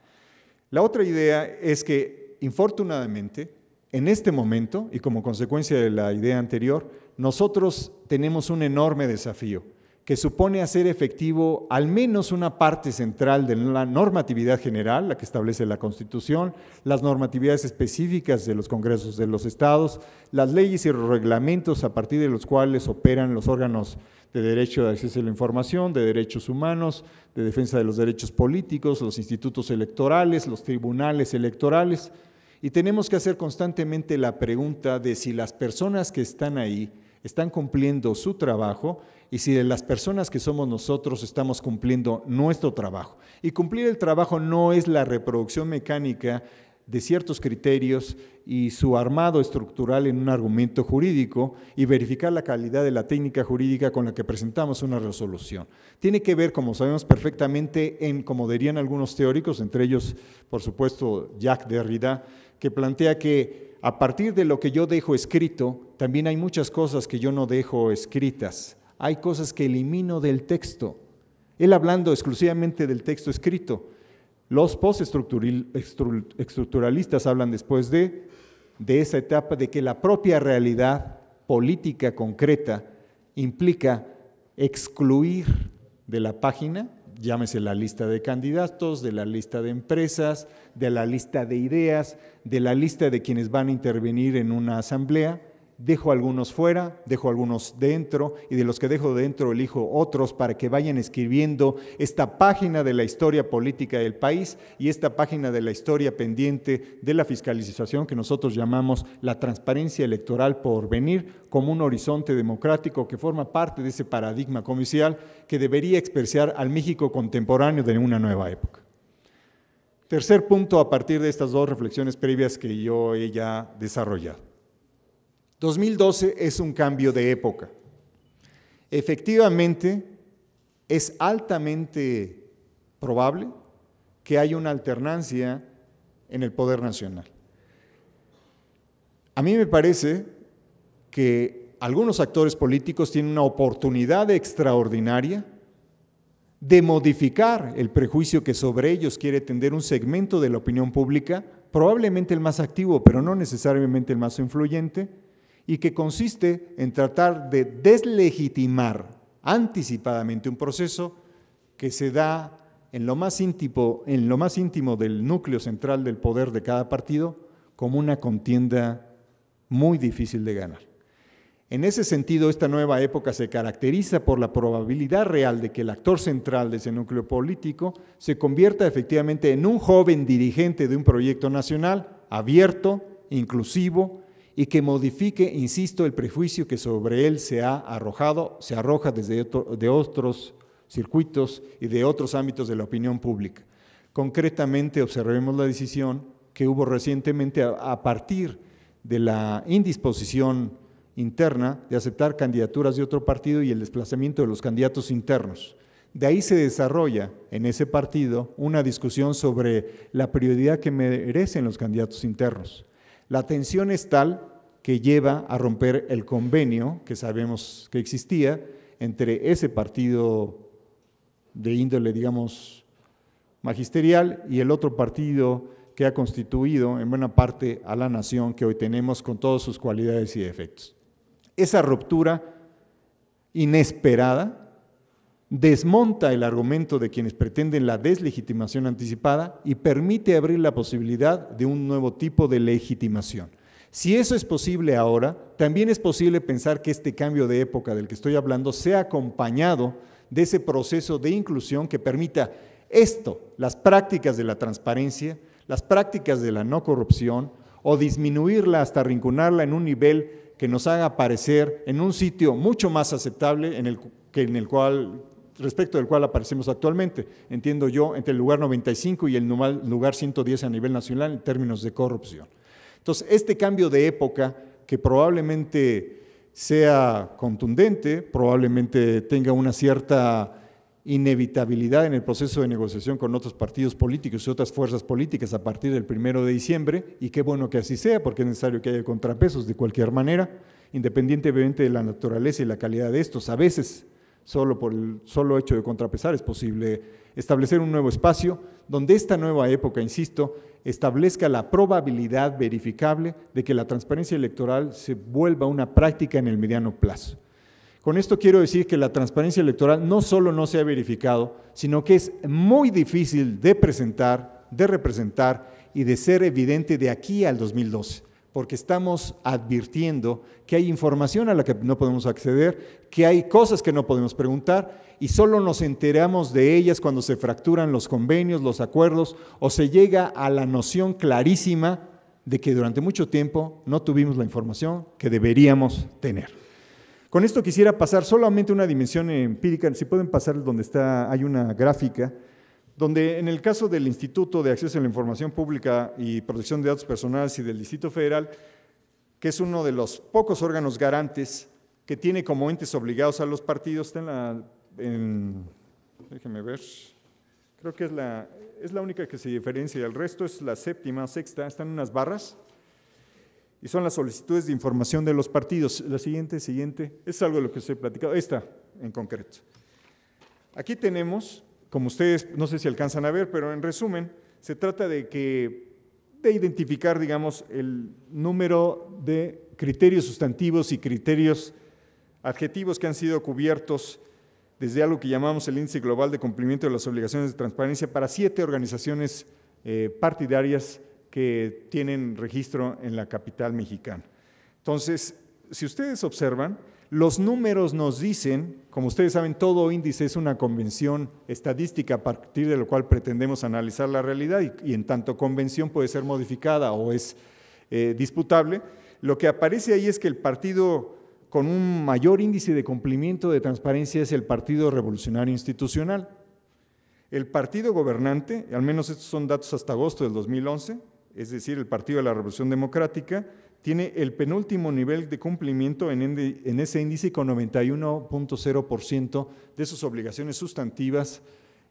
La otra idea es que, infortunadamente, en este momento, y como consecuencia de la idea anterior, nosotros tenemos un enorme desafío que supone hacer efectivo al menos una parte central de la normatividad general, la que establece la Constitución, las normatividades específicas de los congresos de los estados, las leyes y los reglamentos a partir de los cuales operan los órganos de derecho de acceso a la información, de derechos humanos, de defensa de los derechos políticos, los institutos electorales, los tribunales electorales, y tenemos que hacer constantemente la pregunta de si las personas que están ahí están cumpliendo su trabajo y si de las personas que somos nosotros estamos cumpliendo nuestro trabajo. Y cumplir el trabajo no es la reproducción mecánica de ciertos criterios y su armado estructural en un argumento jurídico y verificar la calidad de la técnica jurídica con la que presentamos una resolución. Tiene que ver, como sabemos perfectamente, como dirían algunos teóricos, entre ellos, por supuesto, Jacques Derrida, que plantea que a partir de lo que yo dejo escrito, también hay muchas cosas que yo no dejo escritas. Hay cosas que elimino del texto. Él hablando exclusivamente del texto escrito. Los postestructuralistas hablan después de esa etapa de que la propia realidad política concreta implica excluir de la página, llámese la lista de candidatos, de la lista de empresas, de la lista de ideas, de la lista de quienes van a intervenir en una asamblea. Dejo algunos fuera, dejo algunos dentro, y de los que dejo dentro elijo otros para que vayan escribiendo esta página de la historia política del país y esta página de la historia pendiente de la fiscalización que nosotros llamamos la transparencia electoral por venir, como un horizonte democrático que forma parte de ese paradigma comercial que debería expresar al México contemporáneo de una nueva época. Tercer punto, a partir de estas dos reflexiones previas que yo he ya desarrollado. 2012 es un cambio de época. Efectivamente, es altamente probable que hay una alternancia en el poder nacional. A mí me parece que algunos actores políticos tienen una oportunidad extraordinaria de modificar el prejuicio que sobre ellos quiere tender un segmento de la opinión pública, probablemente el más activo, pero no necesariamente el más influyente, y que consiste en tratar de deslegitimar anticipadamente un proceso que se da en lo más íntimo del núcleo central del poder de cada partido, como una contienda muy difícil de ganar. En ese sentido, esta nueva época se caracteriza por la probabilidad real de que el actor central de ese núcleo político se convierta efectivamente en un joven dirigente de un proyecto nacional abierto, inclusivo y que modifique, insisto, el prejuicio que sobre él se arroja desde otros circuitos y de otros ámbitos de la opinión pública. Concretamente, observemos la decisión que hubo recientemente a partir de la indisposición interna de aceptar candidaturas de otro partido y el desplazamiento de los candidatos internos. De ahí se desarrolla en ese partido una discusión sobre la prioridad que merecen los candidatos internos. La tensión es tal que lleva a romper el convenio que sabemos que existía entre ese partido de índole, digamos, magisterial y el otro partido que ha constituido en buena parte a la nación que hoy tenemos con todas sus cualidades y defectos. Esa ruptura inesperada desmonta el argumento de quienes pretenden la deslegitimación anticipada y permite abrir la posibilidad de un nuevo tipo de legitimación. Si eso es posible ahora, también es posible pensar que este cambio de época del que estoy hablando sea acompañado de ese proceso de inclusión que permita las prácticas de la transparencia, las prácticas de la no corrupción, o disminuirla hasta arrinconarla en un nivel que nos haga aparecer en un sitio mucho más aceptable respecto del cual aparecemos actualmente, entiendo yo, entre el lugar 95 y el lugar 110 a nivel nacional en términos de corrupción. Entonces, este cambio de época, que probablemente sea contundente, probablemente tenga una cierta inevitabilidad en el proceso de negociación con otros partidos políticos y otras fuerzas políticas a partir del 1 de diciembre, y qué bueno que así sea, porque es necesario que haya contrapesos de cualquier manera, independientemente de la naturaleza y la calidad de estos. A veces, solo por el solo hecho de contrapesar, es posible establecer un nuevo espacio donde esta nueva época, insisto, establezca la probabilidad verificable de que la transparencia electoral se vuelva una práctica en el mediano plazo. Con esto quiero decir que la transparencia electoral no solo no se ha verificado, sino que es muy difícil de presentar, de representar y de ser evidente de aquí al 2012, porque estamos advirtiendo que hay información a la que no podemos acceder, que hay cosas que no podemos preguntar y solo nos enteramos de ellas cuando se fracturan los convenios, los acuerdos o se llega a la noción clarísima de que durante mucho tiempo no tuvimos la información que deberíamos tener. Con esto quisiera pasar solamente una dimensión empírica, si pueden pasar donde hay una gráfica, donde en el caso del Instituto de Acceso a la Información Pública y Protección de Datos Personales y del Distrito Federal, que es uno de los pocos órganos garantes que tiene como entes obligados a los partidos, déjenme ver, creo que es la única que se diferencia, el resto es la séptima, sexta, están unas barras, y son las solicitudes de información de los partidos. La siguiente, es algo de lo que os he platicado, esta en concreto. Aquí tenemos, como ustedes no sé si alcanzan a ver, pero en resumen, se trata de identificar, digamos, el número de criterios sustantivos y criterios adjetivos que han sido cubiertos desde algo que llamamos el Índice Global de Cumplimiento de las Obligaciones de Transparencia para 7 organizaciones partidarias que tienen registro en la capital mexicana. Entonces, si ustedes observan, los números nos dicen, como ustedes saben, todo índice es una convención estadística a partir de lo cual pretendemos analizar la realidad y en tanto convención puede ser modificada o es disputable. Lo que aparece ahí es que el partido con un mayor índice de cumplimiento de transparencia es el Partido Revolucionario Institucional. El partido gobernante, al menos estos son datos hasta agosto del 2011, es decir, el Partido de la Revolución Democrática, tiene el penúltimo nivel de cumplimiento en ese índice con 91.0% de sus obligaciones sustantivas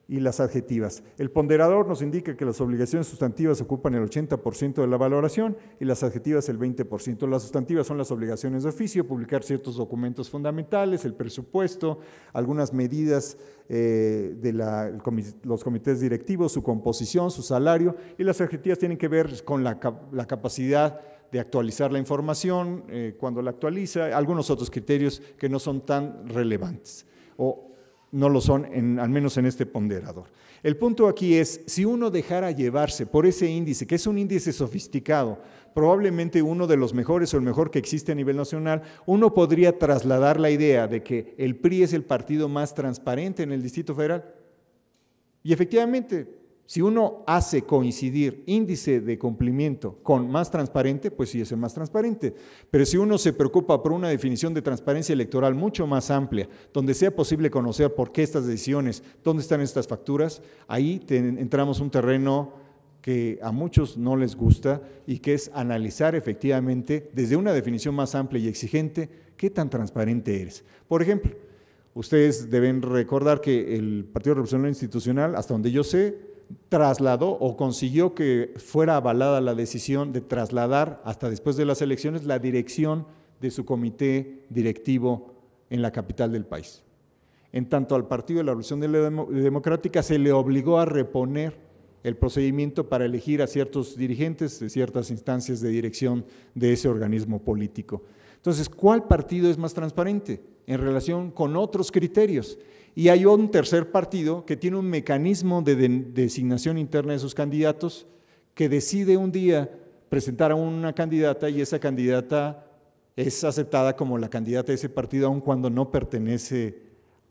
y las adjetivas. El ponderador nos indica que las obligaciones sustantivas ocupan el 80% de la valoración y las adjetivas el 20%. Las sustantivas son las obligaciones de oficio, publicar ciertos documentos fundamentales, el presupuesto, algunas medidas de los comités directivos, su composición, su salario, y las adjetivas tienen que ver con la capacidad de actualizar la información cuando la actualiza, algunos otros criterios que no son tan relevantes o no lo son, al menos en este ponderador. El punto aquí es, si uno dejara llevarse por ese índice, que es un índice sofisticado, probablemente uno de los mejores o el mejor que existe a nivel nacional, uno podría trasladar la idea de que el PRI es el partido más transparente en el Distrito Federal. Y efectivamente, si uno hace coincidir índice de cumplimiento con más transparente, pues sí es el más transparente. Pero si uno se preocupa por una definición de transparencia electoral mucho más amplia, donde sea posible conocer por qué estas decisiones, dónde están estas facturas, ahí entramos un terreno que a muchos no les gusta y que es analizar efectivamente desde una definición más amplia y exigente qué tan transparente eres. Por ejemplo, ustedes deben recordar que el Partido Revolucionario Institucional, hasta donde yo sé, trasladó o consiguió que fuera avalada la decisión de trasladar hasta después de las elecciones la dirección de su comité directivo en la capital del país. En tanto al Partido de la Revolución Democrática se le obligó a reponer el procedimiento para elegir a ciertos dirigentes de ciertas instancias de dirección de ese organismo político. Entonces, ¿cuál partido es más transparente en relación con otros criterios? Y hay un tercer partido que tiene un mecanismo de designación interna de sus candidatos que decide un día presentar a una candidata y esa candidata es aceptada como la candidata de ese partido aun cuando no pertenece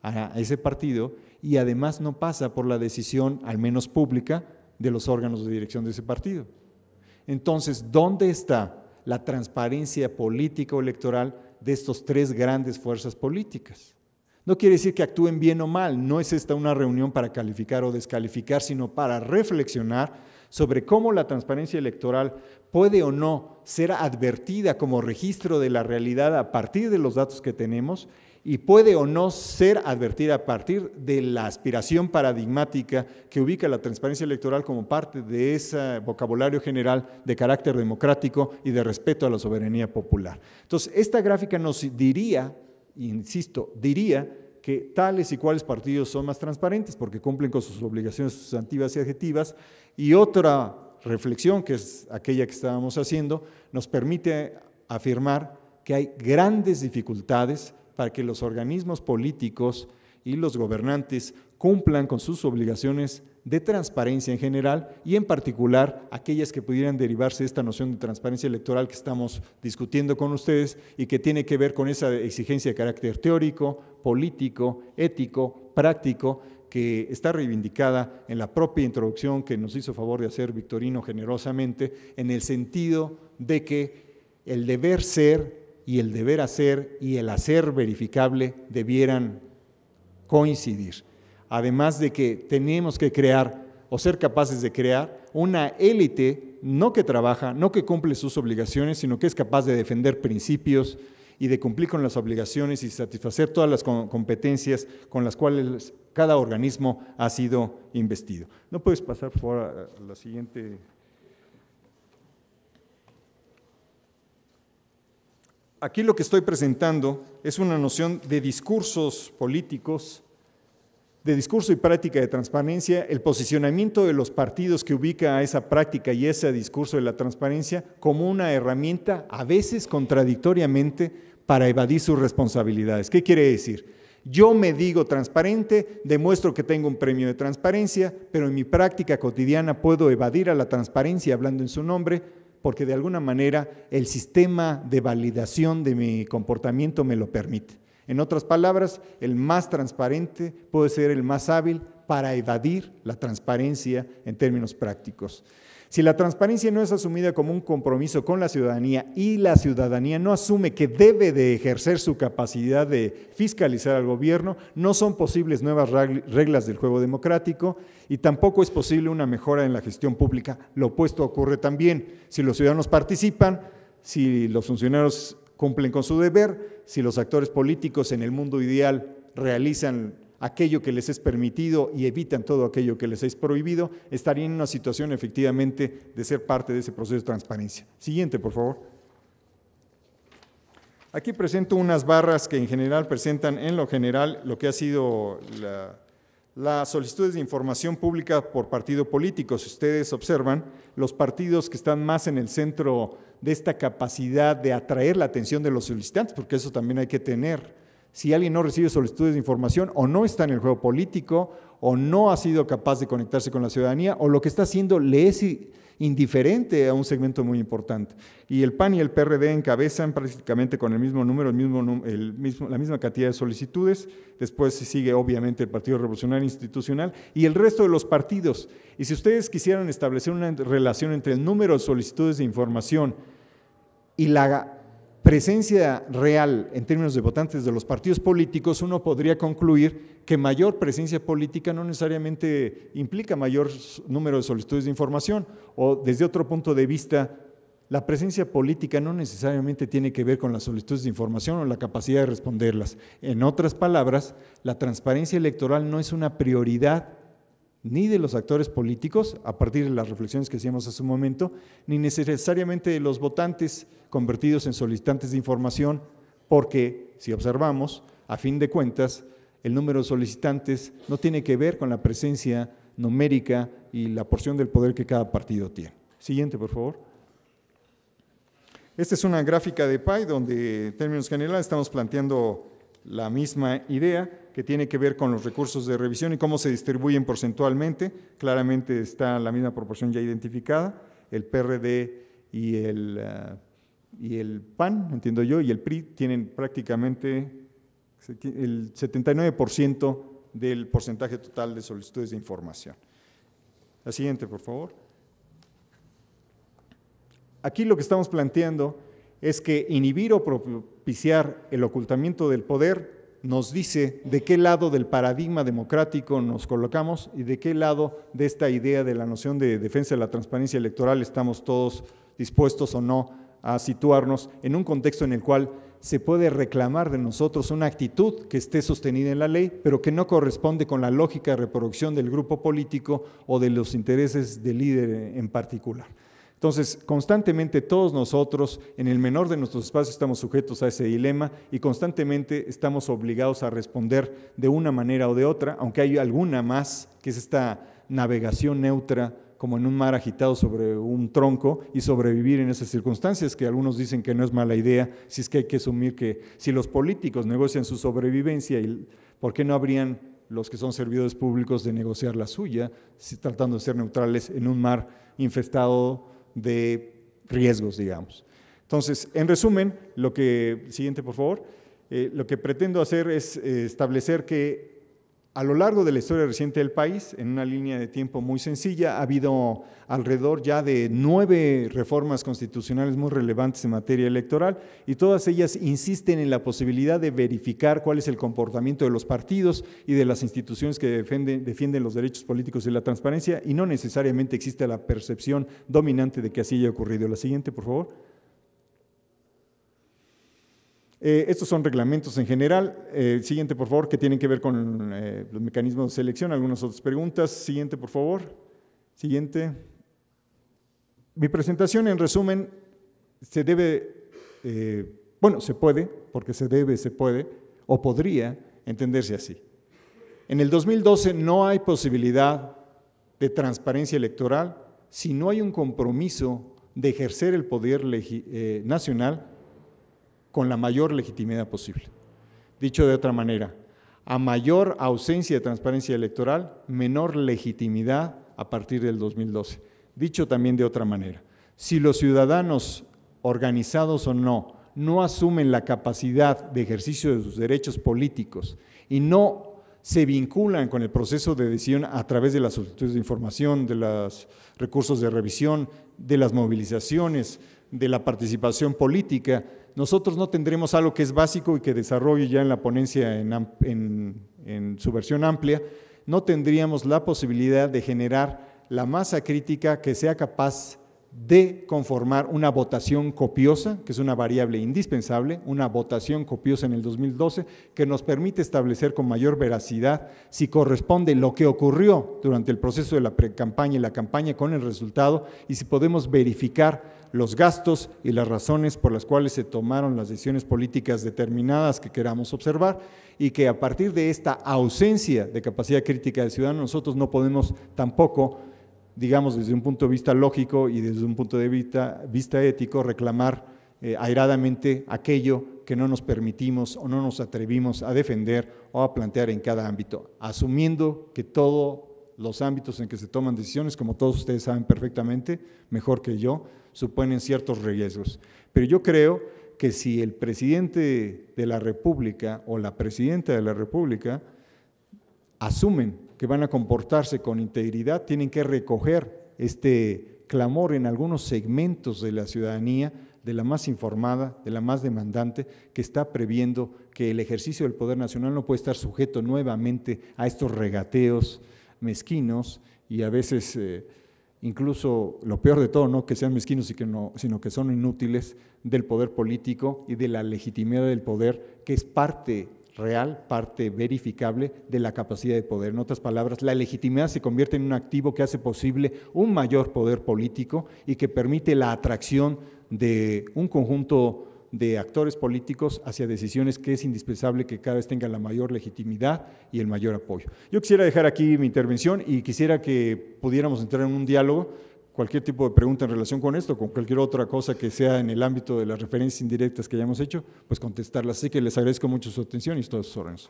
a ese partido y además no pasa por la decisión, al menos pública, de los órganos de dirección de ese partido. Entonces, ¿dónde está la transparencia política o electoral de estos tres grandes fuerzas políticas? No quiere decir que actúen bien o mal, no es esta una reunión para calificar o descalificar, sino para reflexionar sobre cómo la transparencia electoral puede o no ser advertida como registro de la realidad a partir de los datos que tenemos y puede o no ser advertida a partir de la aspiración paradigmática que ubica la transparencia electoral como parte de ese vocabulario general de carácter democrático y de respeto a la soberanía popular. Entonces, esta gráfica nos diría, insisto, diría que tales y cuales partidos son más transparentes porque cumplen con sus obligaciones sustantivas y adjetivas, y otra reflexión, que es aquella que estábamos haciendo, nos permite afirmar que hay grandes dificultades para que los organismos políticos y los gobernantes cumplan con sus obligaciones de transparencia en general y en particular aquellas que pudieran derivarse de esta noción de transparencia electoral que estamos discutiendo con ustedes y que tiene que ver con esa exigencia de carácter teórico, político, ético, práctico, que está reivindicada en la propia introducción que nos hizo favor de hacer Victorino generosamente, en el sentido de que el deber ser y el deber hacer y el hacer verificable debieran coincidir. Además de que tenemos que crear o ser capaces de crear una élite no que trabaja, no que cumple sus obligaciones, sino que es capaz de defender principios y de cumplir con las obligaciones y satisfacer todas las competencias con las cuales cada organismo ha sido investido. ¿No puedes pasar por favor a la siguiente? Aquí lo que estoy presentando es una noción de discursos políticos, de discurso y práctica de transparencia, el posicionamiento de los partidos que ubica a esa práctica y ese discurso de la transparencia como una herramienta, a veces contradictoriamente, para evadir sus responsabilidades. ¿Qué quiere decir? Yo me digo transparente, demuestro que tengo un premio de transparencia, pero en mi práctica cotidiana puedo evadir a la transparencia hablando en su nombre, porque de alguna manera el sistema de validación de mi comportamiento me lo permite. En otras palabras, el más transparente puede ser el más hábil para evadir la transparencia en términos prácticos. Si la transparencia no es asumida como un compromiso con la ciudadanía y la ciudadanía no asume que debe de ejercer su capacidad de fiscalizar al gobierno, no son posibles nuevas reglas del juego democrático y tampoco es posible una mejora en la gestión pública. Lo opuesto ocurre también. Si los ciudadanos participan, si los funcionarios cumplen con su deber, si los actores políticos en el mundo ideal realizan aquello que les es permitido y evitan todo aquello que les es prohibido, estarían en una situación efectivamente de ser parte de ese proceso de transparencia. Siguiente, por favor. Aquí presento unas barras que en general presentan en lo general lo que ha sido las solicitudes de información pública por partido político. Si ustedes observan, los partidos que están más en el centro de esta capacidad de atraer la atención de los solicitantes, porque eso también hay que tener. Si alguien no recibe solicitudes de información o no está en el juego político o no ha sido capaz de conectarse con la ciudadanía o lo que está haciendo le es indiferente a un segmento muy importante. Y el PAN y el PRD encabezan prácticamente con el mismo número, la misma cantidad de solicitudes. Después sigue obviamente el Partido Revolucionario Institucional y el resto de los partidos. Y si ustedes quisieran establecer una relación entre el número de solicitudes de información y la presencia real en términos de votantes de los partidos políticos, uno podría concluir que mayor presencia política no necesariamente implica mayor número de solicitudes de información, o desde otro punto de vista, la presencia política no necesariamente tiene que ver con las solicitudes de información o la capacidad de responderlas. En otras palabras, la transparencia electoral no es una prioridad ni de los actores políticos, a partir de las reflexiones que hacíamos hace un momento, ni necesariamente de los votantes convertidos en solicitantes de información, porque, si observamos, a fin de cuentas, el número de solicitantes no tiene que ver con la presencia numérica y la porción del poder que cada partido tiene. Siguiente, por favor. Esta es una gráfica de PAI donde, en términos generales, estamos planteando la misma idea, que tiene que ver con los recursos de revisión y cómo se distribuyen porcentualmente. Claramente está la misma proporción ya identificada, el PRD y el PAN, entiendo yo, y el PRI tienen prácticamente el 79% del porcentaje total de solicitudes de información. La siguiente, por favor. Aquí lo que estamos planteando es que inhibir o propiciar el ocultamiento del poder nos dice de qué lado del paradigma democrático nos colocamos y de qué lado de esta idea de la noción de defensa de la transparencia electoral estamos todos dispuestos o no a situarnos en un contexto en el cual se puede reclamar de nosotros una actitud que esté sostenida en la ley, pero que no corresponde con la lógica de reproducción del grupo político o de los intereses del líder en particular. Entonces, constantemente todos nosotros, en el menor de nuestros espacios, estamos sujetos a ese dilema y constantemente estamos obligados a responder de una manera o de otra, aunque hay alguna más, que es esta navegación neutra, como en un mar agitado sobre un tronco, y sobrevivir en esas circunstancias, que algunos dicen que no es mala idea, si es que hay que asumir que si los políticos negocian su sobrevivencia, ¿por qué no habrían los que son servidores públicos de negociar la suya, tratando de ser neutrales en un mar infestado de riesgos, digamos? Entonces, en resumen, siguiente por favor, lo que pretendo hacer es establecer que a lo largo de la historia reciente del país, en una línea de tiempo muy sencilla, ha habido alrededor ya de 9 reformas constitucionales muy relevantes en materia electoral y todas ellas insisten en la posibilidad de verificar cuál es el comportamiento de los partidos y de las instituciones que defienden los derechos políticos y la transparencia, y no necesariamente existe la percepción dominante de que así haya ocurrido. La siguiente, por favor. Estos son reglamentos en general. Siguiente, por favor, que tienen que ver con los mecanismos de selección. Algunas otras preguntas. Siguiente, por favor. Siguiente. Mi presentación, en resumen, se puede, porque se puede, o podría entenderse así. En el 2012 no hay posibilidad de transparencia electoral si no hay un compromiso de ejercer el poder nacional con la mayor legitimidad posible. Dicho de otra manera, a mayor ausencia de transparencia electoral, menor legitimidad a partir del 2012. Dicho también de otra manera, si los ciudadanos, organizados o no asumen la capacidad de ejercicio de sus derechos políticos y no se vinculan con el proceso de decisión a través de las solicitudes de información, de los recursos de revisión, de las movilizaciones, de la participación política, nosotros no tendremos algo que es básico y que desarrollo ya en la ponencia en su versión amplia, no tendríamos la posibilidad de generar la masa crítica que sea capaz de conformar una votación copiosa, que es una variable indispensable, una votación copiosa en el 2012, que nos permite establecer con mayor veracidad si corresponde lo que ocurrió durante el proceso de la precampaña y la campaña con el resultado, y si podemos verificar los gastos y las razones por las cuales se tomaron las decisiones políticas determinadas que queramos observar, y que a partir de esta ausencia de capacidad crítica del ciudadano, nosotros no podemos tampoco, digamos desde un punto de vista lógico y desde un punto de vista ético, reclamar airadamente aquello que no nos permitimos o no nos atrevimos a defender o a plantear en cada ámbito, asumiendo que todos los ámbitos en que se toman decisiones, como todos ustedes saben perfectamente, mejor que yo, suponen ciertos riesgos. Pero yo creo que si el presidente de la República o la presidenta de la República asumen que van a comportarse con integridad, tienen que recoger este clamor en algunos segmentos de la ciudadanía, de la más informada, de la más demandante, que está previendo que el ejercicio del poder nacional no puede estar sujeto nuevamente a estos regateos mezquinos y a veces incluso lo peor de todo, no que sean mezquinos, sino que son inútiles, del poder político y de la legitimidad del poder, que es parte real, parte verificable de la capacidad de poder. En otras palabras, la legitimidad se convierte en un activo que hace posible un mayor poder político y que permite la atracción de un conjunto de actores políticos hacia decisiones que es indispensable que cada vez tengan la mayor legitimidad y el mayor apoyo. Yo quisiera dejar aquí mi intervención y quisiera que pudiéramos entrar en un diálogo. Cualquier tipo de pregunta en relación con esto, con cualquier otra cosa que sea en el ámbito de las referencias indirectas que hayamos hecho, pues contestarlas. Así que les agradezco mucho su atención y todos sus órdenes.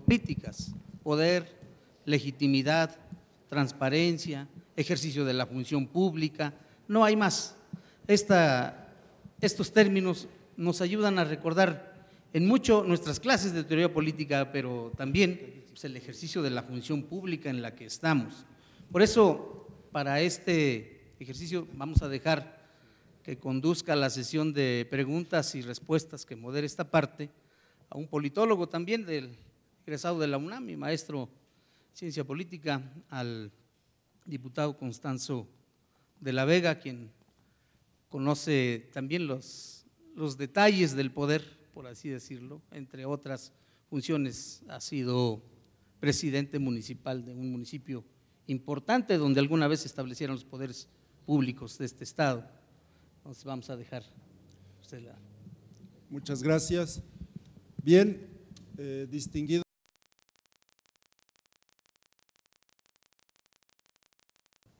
Políticas, poder, legitimidad, transparencia, ejercicio de la función pública, no hay más. Estos términos nos ayudan a recordar en mucho nuestras clases de teoría política, pero también pues, el ejercicio de la función pública en la que estamos. Por eso, para este ejercicio vamos a dejar que conduzca la sesión de preguntas y respuestas que modere esta parte a un politólogo también egresado de la UNAM, mi maestro de Ciencia Política, al diputado Constanzo de la Vega, quien conoce también los detalles del poder, por así decirlo, entre otras funciones. Ha sido presidente municipal de un municipio importante donde alguna vez se establecieron los poderes públicos de este estado. Entonces vamos a dejar usted la… Muchas gracias. Bien, distinguido.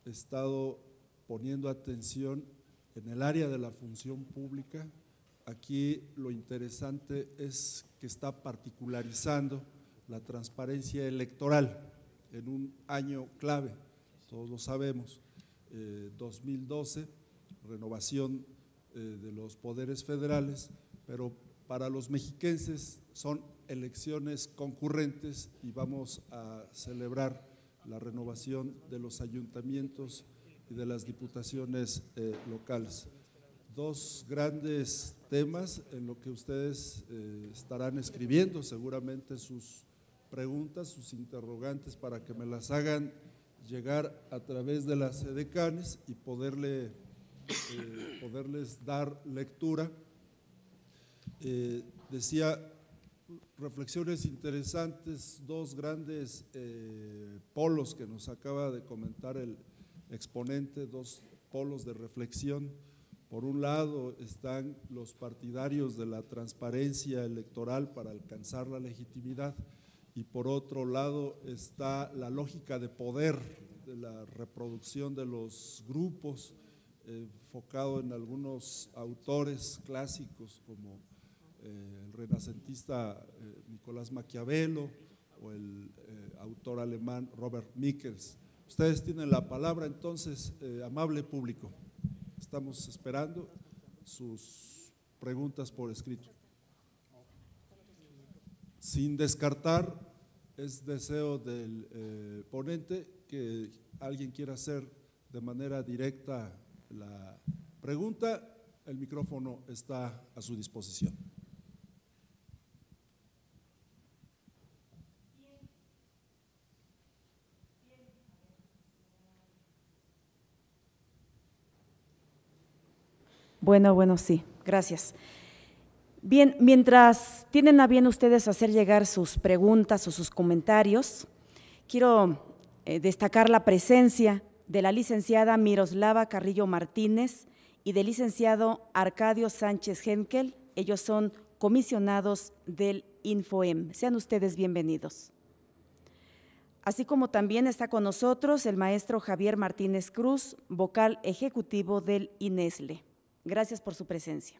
He estado poniendo atención en el área de la función pública. Aquí lo interesante es que está particularizando la transparencia electoral en un año clave, todos lo sabemos, 2012, renovación de los poderes federales, pero para los mexiquenses son elecciones concurrentes y vamos a celebrar la renovación de los ayuntamientos y de las diputaciones locales. Dos grandes temas en lo que ustedes estarán escribiendo seguramente sus preguntas, sus interrogantes, para que me las hagan llegar a través de las edecanes y poderles dar lectura. Decía, reflexiones interesantes, dos grandes polos que nos acaba de comentar el exponente, dos polos de reflexión. Por un lado están los partidarios de la transparencia electoral para alcanzar la legitimidad y por otro lado está la lógica de poder, de la reproducción de los grupos, enfocado en algunos autores clásicos como el renacentista Nicolás Maquiavelo o el autor doctor alemán Robert Michels. Ustedes tienen la palabra, entonces, amable público. Estamos esperando sus preguntas por escrito. Sin descartar, es deseo del ponente que alguien quiera hacer de manera directa la pregunta. El micrófono está a su disposición. Bueno, sí, gracias. Bien, mientras tienen a bien ustedes hacer llegar sus preguntas o sus comentarios, quiero destacar la presencia de la licenciada Miroslava Carrillo Martínez y del licenciado Arcadio Sánchez Henkel. Ellos son comisionados del INFOEM. Sean ustedes bienvenidos. Así como también está con nosotros el maestro Javier Martínez Cruz, vocal ejecutivo del INESLE. Gracias por su presencia.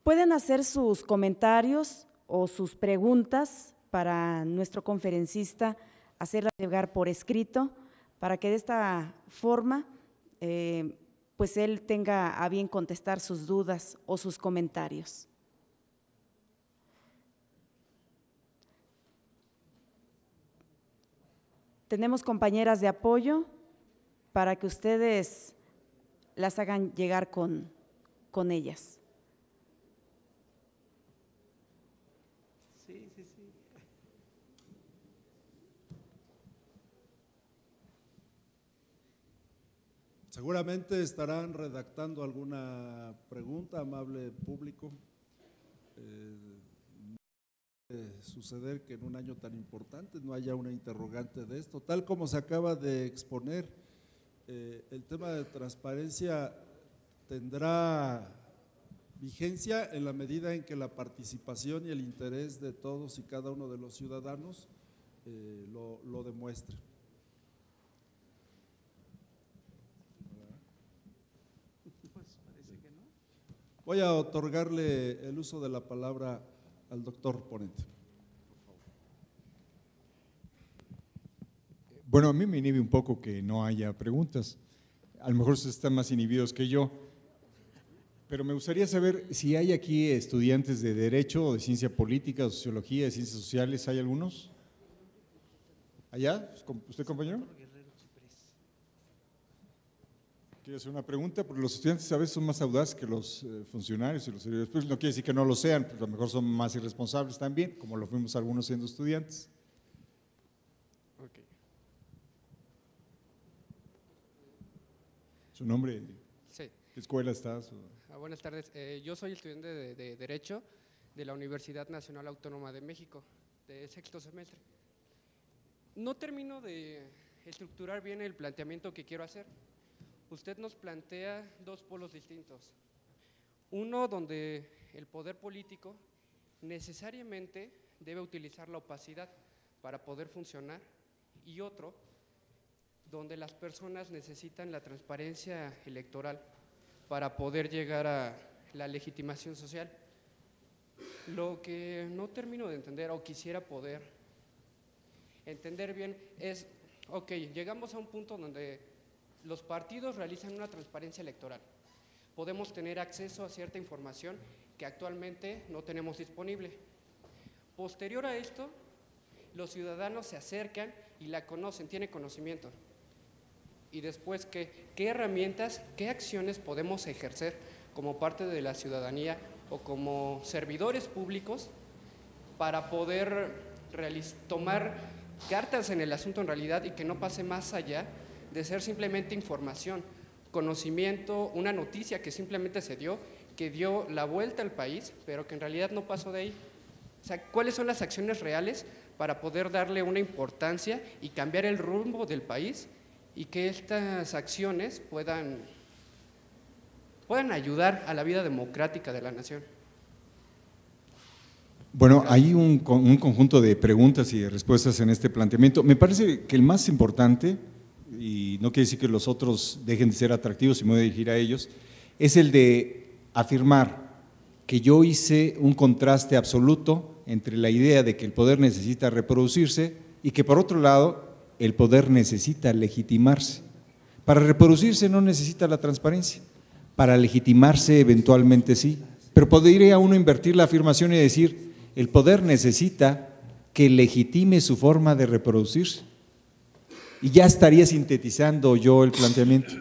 Pueden hacer sus comentarios o sus preguntas para nuestro conferencista, hacerlas llegar por escrito, para que de esta forma pues él tenga a bien contestar sus dudas o sus comentarios. Tenemos compañeras de apoyo para que ustedes las hagan llegar con ellas. Sí. Seguramente estarán redactando alguna pregunta, amable público. Suceder que en un año tan importante no haya una interrogante de esto, tal como se acaba de exponer. El tema de transparencia tendrá vigencia en la medida en que la participación y el interés de todos y cada uno de los ciudadanos lo demuestre. Pues parece que no. Voy a otorgarle el uso de la palabra al doctor ponente. Bueno, a mí me inhibe un poco que no haya preguntas. A lo mejor ustedes están más inhibidos que yo, pero me gustaría saber si hay aquí estudiantes de Derecho o de Ciencia Política, de Sociología, de Ciencias Sociales. ¿Hay algunos? ¿Allá? ¿Usted, compañero? ¿Quiere hacer una pregunta? Porque los estudiantes a veces son más audaces que los funcionarios y los servidores públicos. No quiere decir que no lo sean, pues a lo mejor son más irresponsables también, como lo fuimos algunos siendo estudiantes. Okay. ¿Su nombre? Sí. ¿Qué escuela estás? Buenas tardes. Yo soy estudiante de Derecho de la Universidad Nacional Autónoma de México, de sexto semestre. No termino de estructurar bien el planteamiento que quiero hacer. Usted nos plantea dos polos distintos. Uno donde el poder político necesariamente debe utilizar la opacidad para poder funcionar, y otro donde las personas necesitan la transparencia electoral para poder llegar a la legitimación social. Lo que no termino de entender o quisiera poder entender bien es, ok, llegamos a un punto donde los partidos realizan una transparencia electoral. Podemos tener acceso a cierta información que actualmente no tenemos disponible. Posterior a esto, los ciudadanos se acercan y la conocen, tienen conocimiento. Y después, ¿qué herramientas, qué acciones podemos ejercer como parte de la ciudadanía o como servidores públicos para poder tomar cartas en el asunto en realidad y que no pase más allá de ser simplemente información, conocimiento, una noticia que simplemente se dio, que dio la vuelta al país, pero que en realidad no pasó de ahí? O sea, ¿cuáles son las acciones reales para poder darle una importancia y cambiar el rumbo del país y que estas acciones puedan ayudar a la vida democrática de la nación? Bueno, hay un conjunto de preguntas y de respuestas en este planteamiento. Me parece que el más importante, y no quiere decir que los otros dejen de ser atractivos y me voy a dirigir a ellos, es el de afirmar que yo hice un contraste absoluto entre la idea de que el poder necesita reproducirse y que por otro lado el poder necesita legitimarse. Para reproducirse no necesita la transparencia, para legitimarse eventualmente sí, pero podría uno invertir la afirmación y decir, el poder necesita que legitime su forma de reproducirse. Y ya estaría sintetizando yo el planteamiento.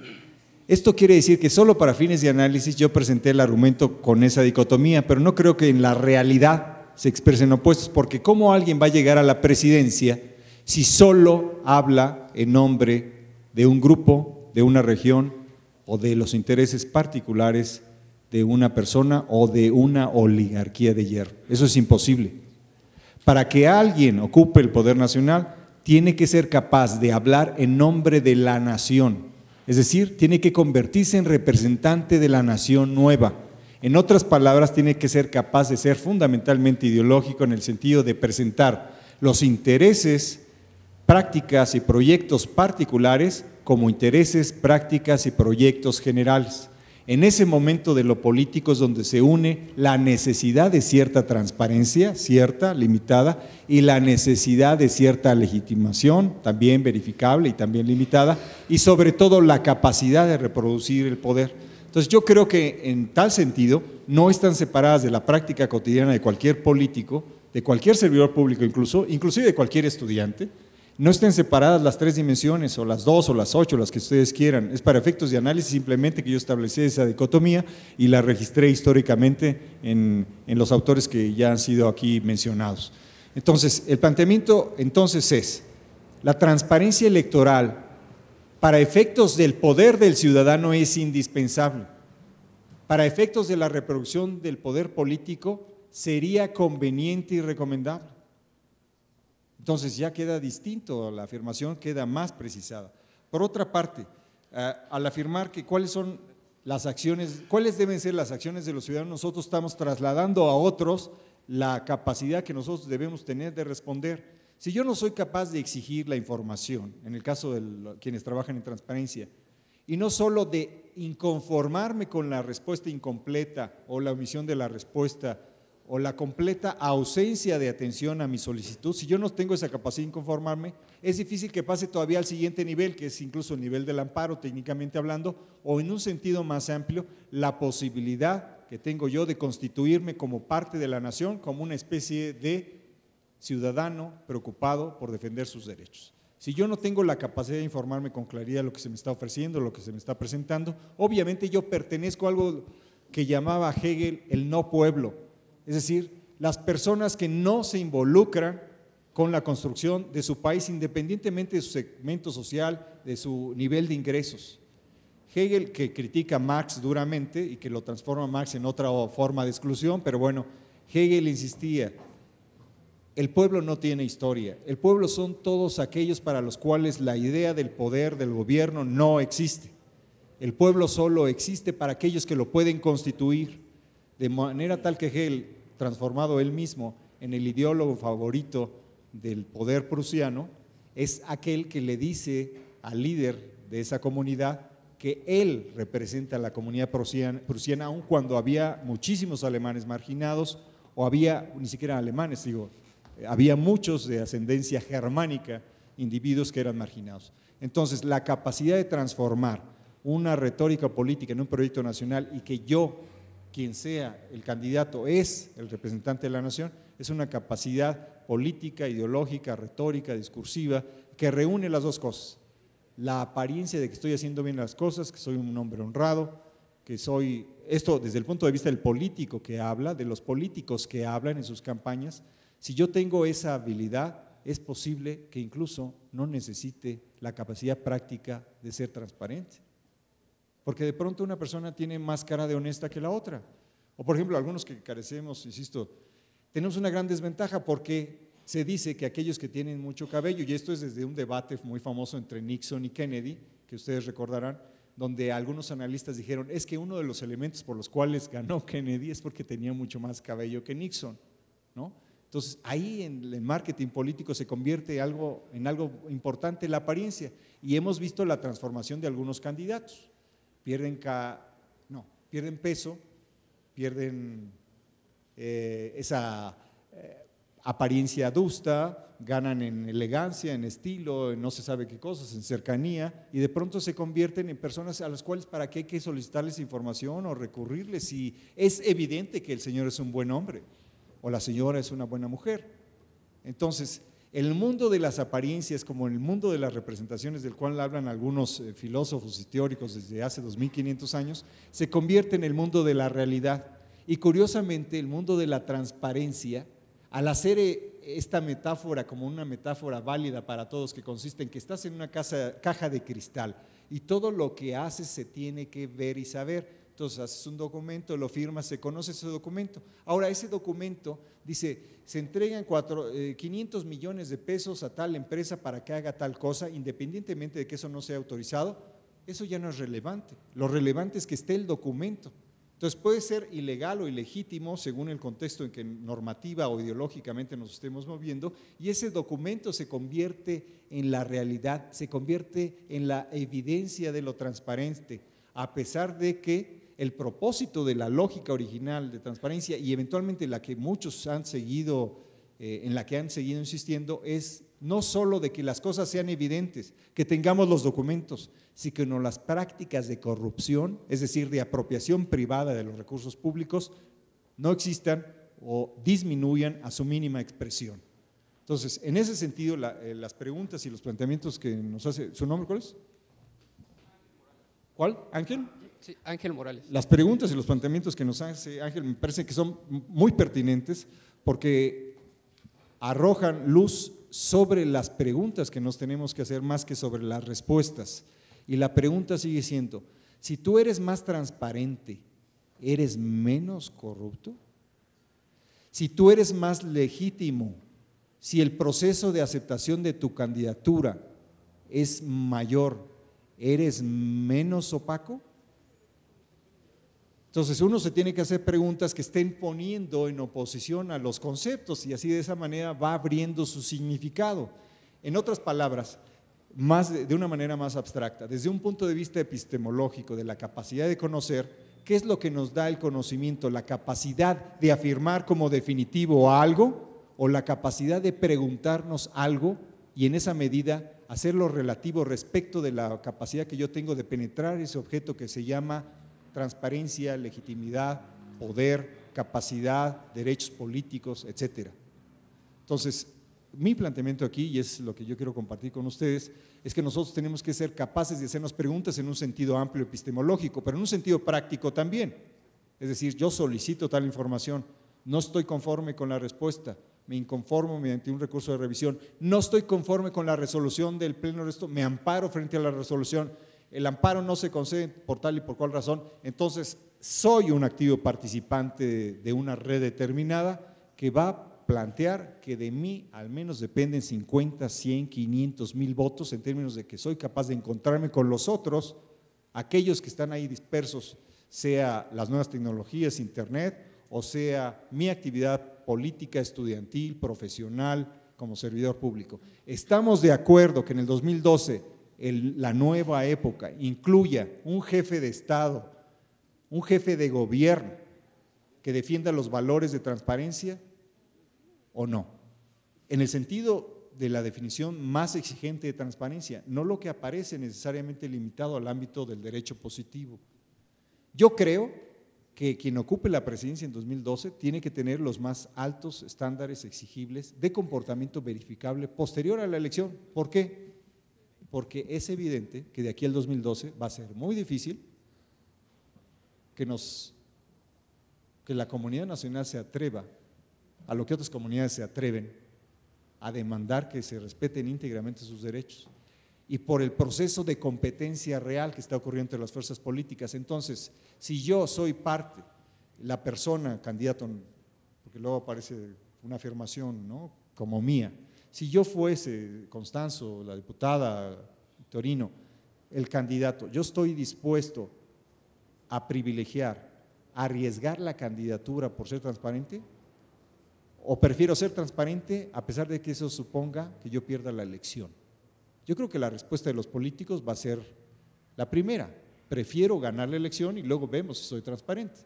Esto quiere decir que solo para fines de análisis yo presenté el argumento con esa dicotomía, pero no creo que en la realidad se expresen opuestos, porque ¿cómo alguien va a llegar a la presidencia si solo habla en nombre de un grupo, de una región o de los intereses particulares de una persona o de una oligarquía de hierro? Eso es imposible. Para que alguien ocupe el poder nacional, tiene que ser capaz de hablar en nombre de la nación, es decir, tiene que convertirse en representante de la nación nueva. En otras palabras, tiene que ser capaz de ser fundamentalmente ideológico en el sentido de presentar los intereses, prácticas y proyectos particulares como intereses, prácticas y proyectos generales. En ese momento de lo político es donde se une la necesidad de cierta transparencia, cierta, limitada, y la necesidad de cierta legitimación, también verificable y también limitada, y sobre todo la capacidad de reproducir el poder. Entonces yo creo que en tal sentido no están separadas de la práctica cotidiana de cualquier político, de cualquier servidor público inclusive de cualquier estudiante. No estén separadas las tres dimensiones, o las dos, o las ocho, las que ustedes quieran. Es para efectos de análisis simplemente que yo establecí esa dicotomía y la registré históricamente en los autores que ya han sido aquí mencionados. Entonces, el planteamiento entonces es, la transparencia electoral para efectos del poder del ciudadano es indispensable. Para efectos de la reproducción del poder político sería conveniente y recomendable. Entonces ya queda distinto, la afirmación queda más precisada. Por otra parte, al afirmar que cuáles deben ser las acciones de los ciudadanos, nosotros estamos trasladando a otros la capacidad que nosotros debemos tener de responder. Si yo no soy capaz de exigir la información, en el caso de quienes trabajan en transparencia, y no solo de inconformarme con la respuesta incompleta o la omisión de la respuesta o la completa ausencia de atención a mi solicitud, si yo no tengo esa capacidad de inconformarme, es difícil que pase todavía al siguiente nivel, que es incluso el nivel del amparo, técnicamente hablando, o en un sentido más amplio, la posibilidad que tengo yo de constituirme como parte de la nación, como una especie de ciudadano preocupado por defender sus derechos. Si yo no tengo la capacidad de informarme con claridad de lo que se me está ofreciendo, lo que se me está presentando, obviamente yo pertenezco a algo que llamaba Hegel el no pueblo. Es decir, las personas que no se involucran con la construcción de su país independientemente de su segmento social, de su nivel de ingresos. Hegel, que critica a Marx duramente y que lo transforma a Marx en otra forma de exclusión, pero bueno, Hegel insistía, el pueblo no tiene historia, el pueblo son todos aquellos para los cuales la idea del poder del gobierno no existe. El pueblo solo existe para aquellos que lo pueden constituir, de manera tal que Hegel, transformado él mismo en el ideólogo favorito del poder prusiano, es aquel que le dice al líder de esa comunidad que él representa a la comunidad prusiana, aun cuando había muchísimos alemanes marginados, o había, ni siquiera alemanes, había muchos de ascendencia germánica, individuos que eran marginados. Entonces, la capacidad de transformar una retórica política en un proyecto nacional y que yo, quien sea el candidato, es el representante de la nación, es una capacidad política, ideológica, retórica, discursiva, que reúne las dos cosas. La apariencia de que estoy haciendo bien las cosas, que soy un hombre honrado, que soy, esto desde el punto de vista del político que habla, de los políticos que hablan en sus campañas, si yo tengo esa habilidad, es posible que incluso no necesite la capacidad práctica de ser transparente. Porque de pronto una persona tiene más cara de honesta que la otra. O por ejemplo, algunos que carecemos, insisto, tenemos una gran desventaja porque se dice que aquellos que tienen mucho cabello, y esto es desde un debate muy famoso entre Nixon y Kennedy, que ustedes recordarán, donde algunos analistas dijeron, es que uno de los elementos por los cuales ganó Kennedy es porque tenía mucho más cabello que Nixon, ¿no? Entonces ahí en el marketing político se convierte en algo importante la apariencia, y hemos visto la transformación de algunos candidatos. Pierden peso, pierden esa apariencia adusta, ganan en elegancia, en estilo, en no se sabe qué cosas, en cercanía, y de pronto se convierten en personas a las cuales para qué hay que solicitarles información o recurrirles si es evidente que el señor es un buen hombre o la señora es una buena mujer. Entonces, el mundo de las apariencias, como el mundo de las representaciones del cual hablan algunos filósofos y teóricos desde hace 2500 años, se convierte en el mundo de la realidad. Y curiosamente, el mundo de la transparencia, al hacer esta metáfora como una metáfora válida para todos, que consiste en que estás en una caja de cristal y todo lo que haces se tiene que ver y saber. Entonces haces un documento, lo firmas, se conoce ese documento. Ahora ese documento dice, se entregan 500 millones de pesos a tal empresa para que haga tal cosa, independientemente de que eso no sea autorizado, eso ya no es relevante. Lo relevante es que esté el documento. Entonces puede ser ilegal o ilegítimo según el contexto en que normativa o ideológicamente nos estemos moviendo, y ese documento se convierte en la realidad, se convierte en la evidencia de lo transparente, a pesar de que el propósito de la lógica original de transparencia y eventualmente la que muchos han seguido, en la que han seguido insistiendo, es no solo de que las cosas sean evidentes, que tengamos los documentos, sino las prácticas de corrupción, es decir, de apropiación privada de los recursos públicos, no existan o disminuyan a su mínima expresión. Entonces, en ese sentido, las preguntas y los planteamientos que nos hace, ¿su nombre cuál es? ¿Cuál? ¿Ángel? Sí, Ángel Morales. Las preguntas y los planteamientos que nos hace Ángel me parece que son muy pertinentes porque arrojan luz sobre las preguntas que nos tenemos que hacer más que sobre las respuestas. Y la pregunta sigue siendo, si tú eres más transparente, ¿eres menos corrupto? Si tú eres más legítimo, si el proceso de aceptación de tu candidatura es mayor, ¿eres menos opaco? Entonces uno se tiene que hacer preguntas que estén poniendo en oposición a los conceptos y así de esa manera va abriendo su significado. En otras palabras, de una manera más abstracta, desde un punto de vista epistemológico de la capacidad de conocer, ¿qué es lo que nos da el conocimiento? ¿La capacidad de afirmar como definitivo algo o la capacidad de preguntarnos algo y en esa medida hacerlo relativo respecto de la capacidad que yo tengo de penetrar ese objeto que se llama transparencia, legitimidad, poder, capacidad, derechos políticos, etcétera? Entonces, mi planteamiento aquí, y es lo que yo quiero compartir con ustedes, es que nosotros tenemos que ser capaces de hacernos preguntas en un sentido amplio epistemológico, pero en un sentido práctico también. Es decir, yo solicito tal información, no estoy conforme con la respuesta, me inconformo mediante un recurso de revisión, no estoy conforme con la resolución del pleno de esto, me amparo frente a la resolución, el amparo no se concede por tal y por cual razón, entonces soy un activo participante de una red determinada que va a plantear que de mí al menos dependen 50, 100, 500, 1000 votos en términos de que soy capaz de encontrarme con los otros, aquellos que están ahí dispersos, sea las nuevas tecnologías, internet, o sea mi actividad política, estudiantil, profesional, como servidor público. Estamos de acuerdo que en el 2012 la nueva época incluya un jefe de Estado, un jefe de gobierno que defienda los valores de transparencia o no, en el sentido de la definición más exigente de transparencia, no lo que aparece necesariamente limitado al ámbito del derecho positivo. Yo creo que quien ocupe la presidencia en 2012 tiene que tener los más altos estándares exigibles de comportamiento verificable posterior a la elección. ¿Por qué? Porque es evidente que de aquí al 2012 va a ser muy difícil que la comunidad nacional se atreva a lo que otras comunidades se atreven a demandar que se respeten íntegramente sus derechos y por el proceso de competencia real que está ocurriendo entre las fuerzas políticas. Entonces, si yo soy parte, la persona, candidato, porque luego aparece una afirmación, ¿no?, como mía, si yo fuese Constanzo, la diputada Torino, el candidato, yo estoy dispuesto a privilegiar, a arriesgar la candidatura por ser transparente, o prefiero ser transparente a pesar de que eso suponga que yo pierda la elección. Yo creo que la respuesta de los políticos va a ser la primera, prefiero ganar la elección y luego vemos si soy transparente.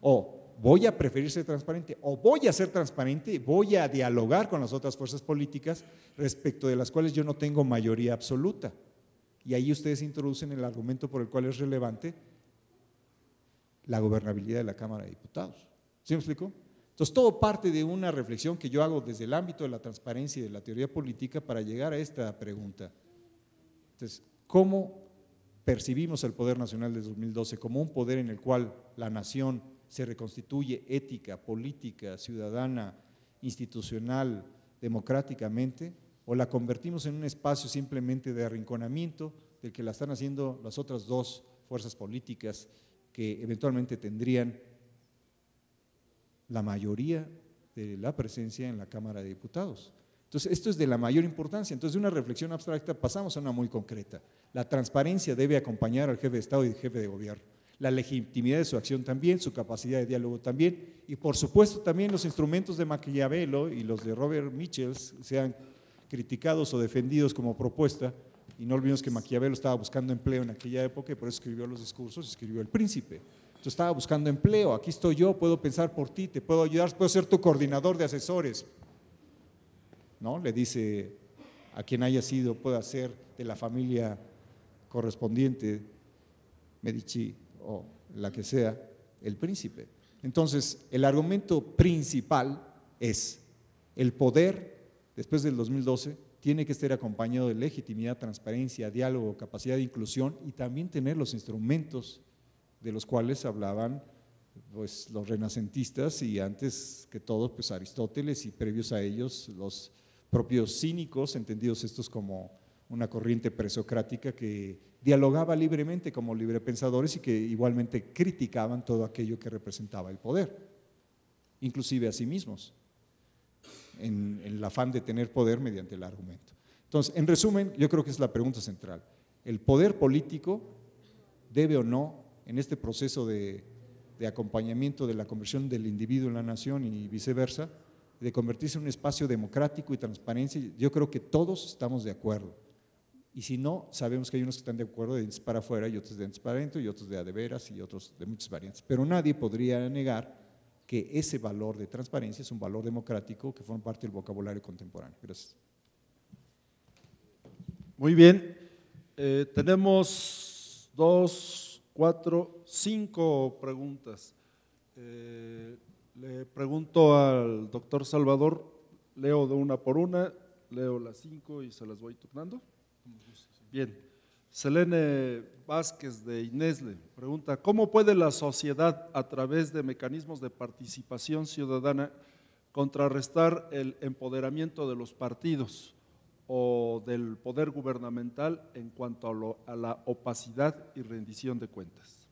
O voy a preferir ser transparente o voy a ser transparente, voy a dialogar con las otras fuerzas políticas respecto de las cuales yo no tengo mayoría absoluta. Y ahí ustedes introducen el argumento por el cual es relevante la gobernabilidad de la Cámara de Diputados. ¿Sí me explico? Entonces, todo parte de una reflexión que yo hago desde el ámbito de la transparencia y de la teoría política para llegar a esta pregunta. Entonces, ¿cómo percibimos el Poder Nacional de 2012 como un poder en el cual la nación se reconstituye ética, política, ciudadana, institucional, democráticamente, o la convertimos en un espacio simplemente de arrinconamiento del que la están haciendo las otras dos fuerzas políticas que eventualmente tendrían la mayoría de la presencia en la Cámara de Diputados? Entonces, esto es de la mayor importancia. Entonces, de una reflexión abstracta pasamos a una muy concreta. La transparencia debe acompañar al jefe de Estado y al jefe de gobierno. La legitimidad de su acción también, su capacidad de diálogo también, y por supuesto también los instrumentos de Maquiavelo y los de Robert Michels, sean criticados o defendidos como propuesta, y no olvidemos que Maquiavelo estaba buscando empleo en aquella época y por eso escribió los discursos, escribió El Príncipe. Entonces estaba buscando empleo, aquí estoy yo, puedo pensar por ti, te puedo ayudar, puedo ser tu coordinador de asesores, ¿no? Le dice a quien haya sido, pueda ser de la familia correspondiente, Medici o la que sea, el príncipe. Entonces, el argumento principal es el poder, después del 2012, tiene que estar acompañado de legitimidad, transparencia, diálogo, capacidad de inclusión y también tener los instrumentos de los cuales hablaban pues, los renacentistas y antes que todo pues, Aristóteles y previos a ellos los propios cínicos, entendidos estos como una corriente presocrática que dialogaba libremente como librepensadores y que igualmente criticaban todo aquello que representaba el poder, inclusive a sí mismos, en el afán de tener poder mediante el argumento. Entonces, en resumen, yo creo que es la pregunta central. ¿El poder político debe o no, en este proceso de acompañamiento de la conversión del individuo en la nación y viceversa, de convertirse en un espacio democrático y transparencia? Yo creo que todos estamos de acuerdo. Y si no, sabemos que hay unos que están de acuerdo de dientes para afuera y otros de dientes para adentro y otros de a de veras y otros de muchas variantes. Pero nadie podría negar que ese valor de transparencia es un valor democrático que forma parte del vocabulario contemporáneo. Gracias. Muy bien, tenemos 2, 4, 5 preguntas. Le pregunto al doctor Salvador, leo de una por una, leo las 5 y se las voy turnando. Bien, Selene Vázquez de Inesle pregunta, ¿cómo puede la sociedad a través de mecanismos de participación ciudadana contrarrestar el empoderamiento de los partidos o del poder gubernamental en cuanto a la opacidad y rendición de cuentas?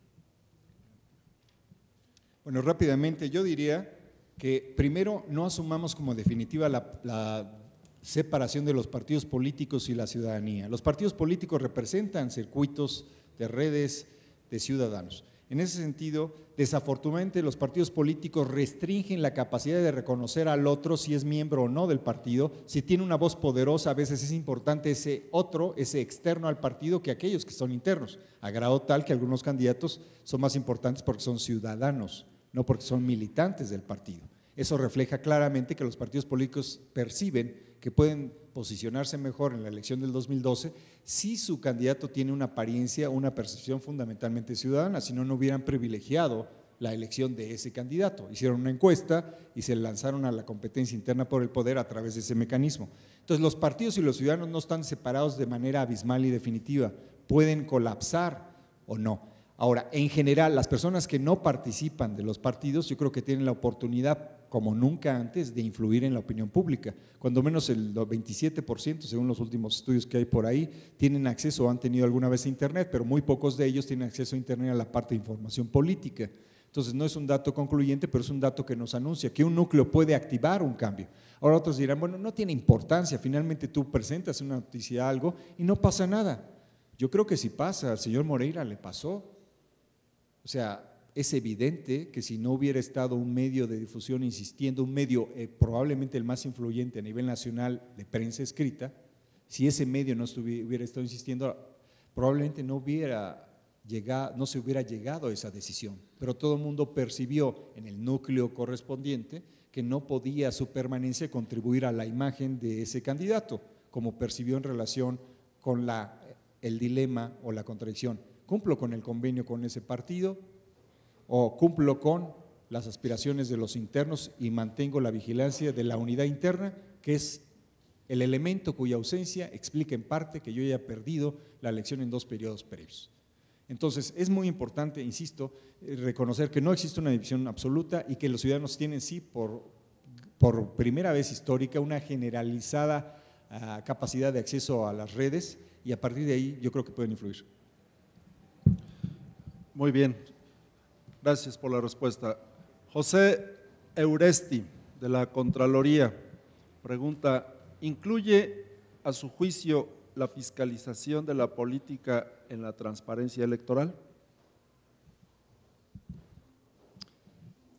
Bueno, rápidamente yo diría que primero no asumamos como definitiva la separación de los partidos políticos y la ciudadanía. Los partidos políticos representan circuitos de redes de ciudadanos. En ese sentido, desafortunadamente los partidos políticos restringen la capacidad de reconocer al otro si es miembro o no del partido. Si tiene una voz poderosa, a veces es importante ese otro, ese externo al partido, que aquellos que son internos, a grado tal que algunos candidatos son más importantes porque son ciudadanos, no porque son militantes del partido. Eso refleja claramente que los partidos políticos perciben que pueden posicionarse mejor en la elección del 2012 si su candidato tiene una apariencia, una percepción fundamentalmente ciudadana, si no, no hubieran privilegiado la elección de ese candidato. Hicieron una encuesta y se lanzaron a la competencia interna por el poder a través de ese mecanismo. Entonces, los partidos y los ciudadanos no están separados de manera abismal y definitiva, pueden colapsar o no. Ahora, en general, las personas que no participan de los partidos, yo creo que tienen la oportunidad, como nunca antes, de influir en la opinión pública. Cuando menos el 27%, según los últimos estudios que hay por ahí, tienen acceso o han tenido alguna vez a Internet, pero muy pocos de ellos tienen acceso a Internet a la parte de información política. Entonces, no es un dato concluyente, pero es un dato que nos anuncia que un núcleo puede activar un cambio. Ahora otros dirán, bueno, no tiene importancia, finalmente tú presentas una noticia, algo, y no pasa nada. Yo creo que sí pasa, al señor Moreira le pasó. O sea, es evidente que si no hubiera estado un medio de difusión insistiendo, un medio probablemente el más influyente a nivel nacional de prensa escrita, si ese medio no hubiera estado insistiendo, probablemente no hubiera no se hubiera llegado a esa decisión, pero todo el mundo percibió en el núcleo correspondiente que no podía su permanencia contribuir a la imagen de ese candidato, como percibió en relación con el dilema o la contradicción. ¿Cumplo con el convenio con ese partido o cumplo con las aspiraciones de los internos y mantengo la vigilancia de la unidad interna, que es el elemento cuya ausencia explica en parte que yo haya perdido la elección en 2 periodos previos? Entonces, es muy importante, insisto, reconocer que no existe una división absoluta y que los ciudadanos tienen, sí, por primera vez histórica, una generalizada capacidad de acceso a las redes, y a partir de ahí yo creo que pueden influir. Muy bien, gracias por la respuesta. José Euresti, de la Contraloría, pregunta: ¿incluye a su juicio la fiscalización de la política en la transparencia electoral?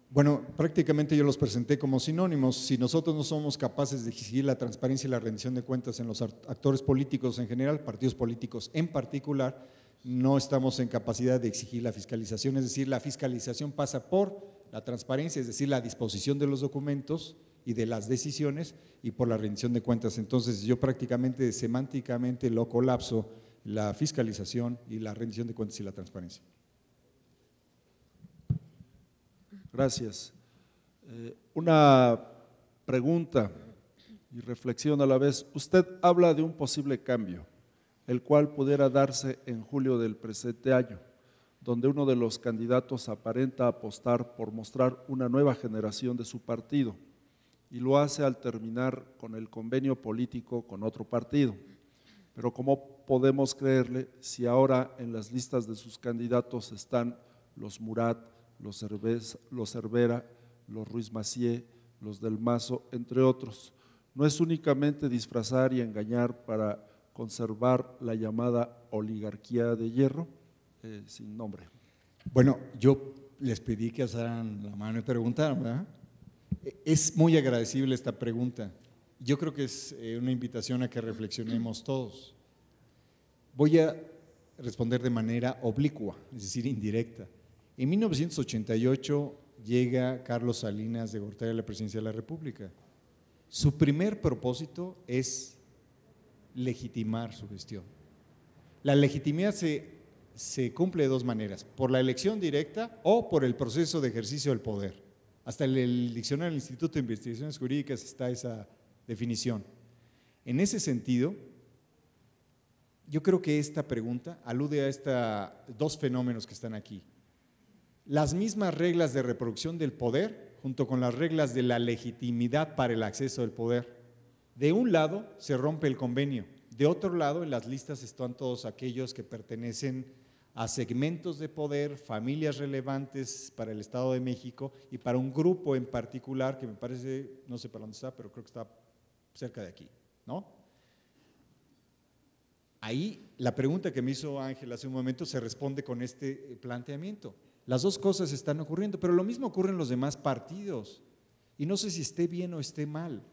Bueno, prácticamente yo los presenté como sinónimos. Si nosotros no somos capaces de exigir la transparencia y la rendición de cuentas en los actores políticos en general, partidos políticos en particular, no estamos en capacidad de exigir la fiscalización. Es decir, la fiscalización pasa por la transparencia, es decir, la disposición de los documentos y de las decisiones, y por la rendición de cuentas. Entonces, yo prácticamente semánticamente lo colapso, la fiscalización y la rendición de cuentas y la transparencia. Gracias. Una pregunta y reflexión a la vez. Usted habla de un posible cambio, el cual pudiera darse en julio del presente año, donde uno de los candidatos aparenta apostar por mostrar una nueva generación de su partido, y lo hace al terminar con el convenio político con otro partido. Pero ¿cómo podemos creerle si ahora en las listas de sus candidatos están los Murat, los Cervera, los Ruiz Massieu, los Del Mazo, entre otros? ¿No es únicamente disfrazar y engañar para conservar la llamada oligarquía de hierro? Sin nombre. Bueno, yo les pedí que alzaran la mano y preguntaran, ¿verdad? Es muy agradecible esta pregunta. Yo creo que es una invitación a que reflexionemos todos. Voy a responder de manera oblicua, es decir, indirecta. En 1988 llega Carlos Salinas de Gortari a la presidencia de la República. Su primer propósito es legitimar su gestión. La legitimidad se cumple de 2 maneras: por la elección directa o por el proceso de ejercicio del poder. Hasta el diccionario del Instituto de Investigaciones Jurídicas está esa definición. En ese sentido, yo creo que esta pregunta alude a 2 fenómenos que están aquí. Las mismas reglas de reproducción del poder, junto con las reglas de la legitimidad para el acceso al poder. De un lado se rompe el convenio, de otro lado en las listas están todos aquellos que pertenecen a segmentos de poder, familias relevantes para el Estado de México y para un grupo en particular que me parece, no sé para dónde está, pero creo que está cerca de aquí, ¿no? Ahí la pregunta que me hizo Ángel hace un momento se responde con este planteamiento. Las 2 cosas están ocurriendo, pero lo mismo ocurre en los demás partidos. Y no sé si esté bien o esté mal,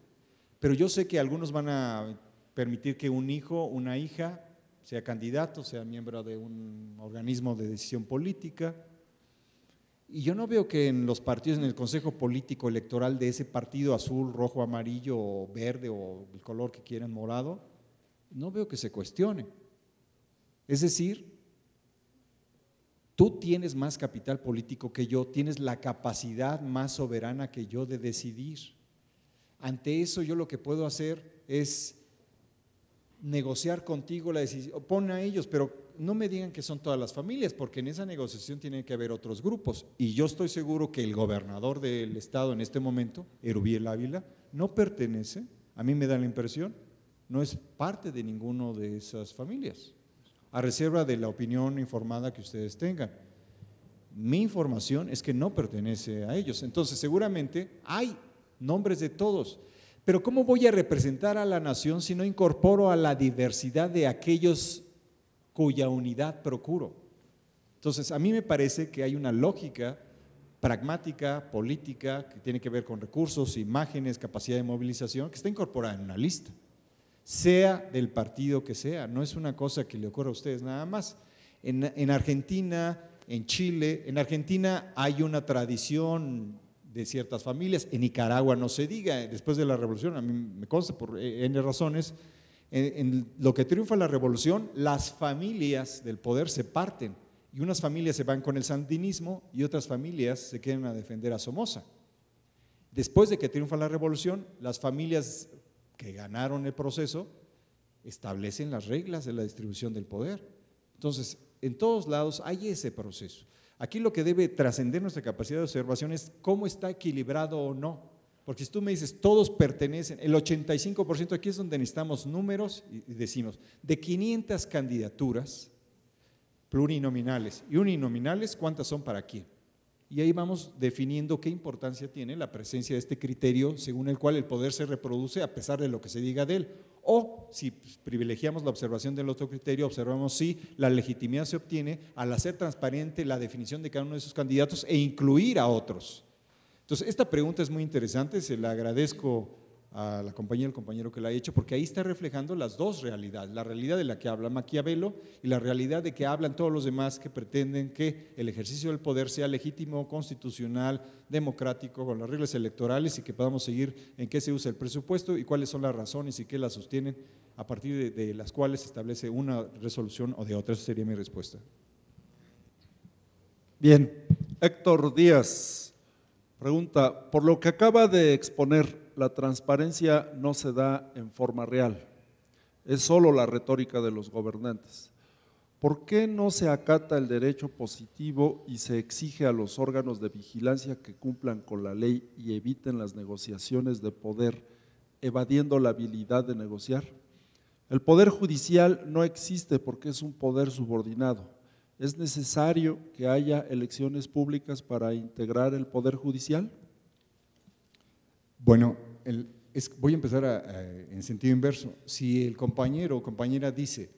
pero yo sé que algunos van a permitir que un hijo, una hija, sea candidato, sea miembro de un organismo de decisión política. Y yo no veo que en los partidos, en el consejo político electoral de ese partido, azul, rojo, amarillo, o verde, o el color que quieran, morado, no veo que se cuestione. Es decir, tú tienes más capital político que yo, tienes la capacidad más soberana que yo de decidir. Ante eso yo lo que puedo hacer es negociar contigo la decisión, pon a ellos, pero no me digan que son todas las familias, porque en esa negociación tienen que haber otros grupos, y yo estoy seguro que el gobernador del estado en este momento, Erubiel Ávila, no pertenece, a mí me da la impresión, no es parte de ninguno de esas familias, a reserva de la opinión informada que ustedes tengan. Mi información es que no pertenece a ellos, entonces seguramente hay nombres de todos. Pero ¿cómo voy a representar a la nación si no incorporo a la diversidad de aquellos cuya unidad procuro? Entonces, a mí me parece que hay una lógica pragmática, política, que tiene que ver con recursos, imágenes, capacidad de movilización, que está incorporada en una lista, sea del partido que sea, no es una cosa que le ocurra a ustedes nada más. En Argentina, en Chile, en Argentina hay una tradición de ciertas familias, en Nicaragua no se diga, después de la revolución, a mí me consta por N razones, en lo que triunfa la revolución, las familias del poder se parten y unas familias se van con el sandinismo y otras familias se quedan a defender a Somoza. Después de que triunfa la revolución, las familias que ganaron el proceso establecen las reglas de la distribución del poder. Entonces, en todos lados hay ese proceso. Aquí lo que debe trascender nuestra capacidad de observación es cómo está equilibrado o no. Porque si tú me dices, todos pertenecen, el 85%, aquí es donde necesitamos números y decimos, de 500 candidaturas plurinominales y uninominales, ¿cuántas son para quién? Y ahí vamos definiendo qué importancia tiene la presencia de este criterio según el cual el poder se reproduce a pesar de lo que se diga de él. O si privilegiamos la observación del otro criterio, observamos si la legitimidad se obtiene al hacer transparente la definición de cada uno de esos candidatos e incluir a otros. Entonces, esta pregunta es muy interesante, se la agradezco a la compañera y al compañero que la ha hecho, porque ahí está reflejando las dos realidades, la realidad de la que habla Maquiavelo y la realidad de que hablan todos los demás que pretenden que el ejercicio del poder sea legítimo, constitucional, democrático, con las reglas electorales y que podamos seguir en qué se usa el presupuesto y cuáles son las razones y qué las sostienen a partir de las cuales se establece una resolución o de otra. Esa sería mi respuesta. Bien, Héctor Díaz pregunta, por lo que acaba de exponer, la transparencia no se da en forma real, es solo la retórica de los gobernantes. ¿Por qué no se acata el derecho positivo y se exige a los órganos de vigilancia que cumplan con la ley y eviten las negociaciones de poder, evadiendo la habilidad de negociar? El poder judicial no existe porque es un poder subordinado. ¿Es necesario que haya elecciones públicas para integrar el poder judicial? Bueno, voy a empezar en sentido inverso. Si el compañero o compañera dice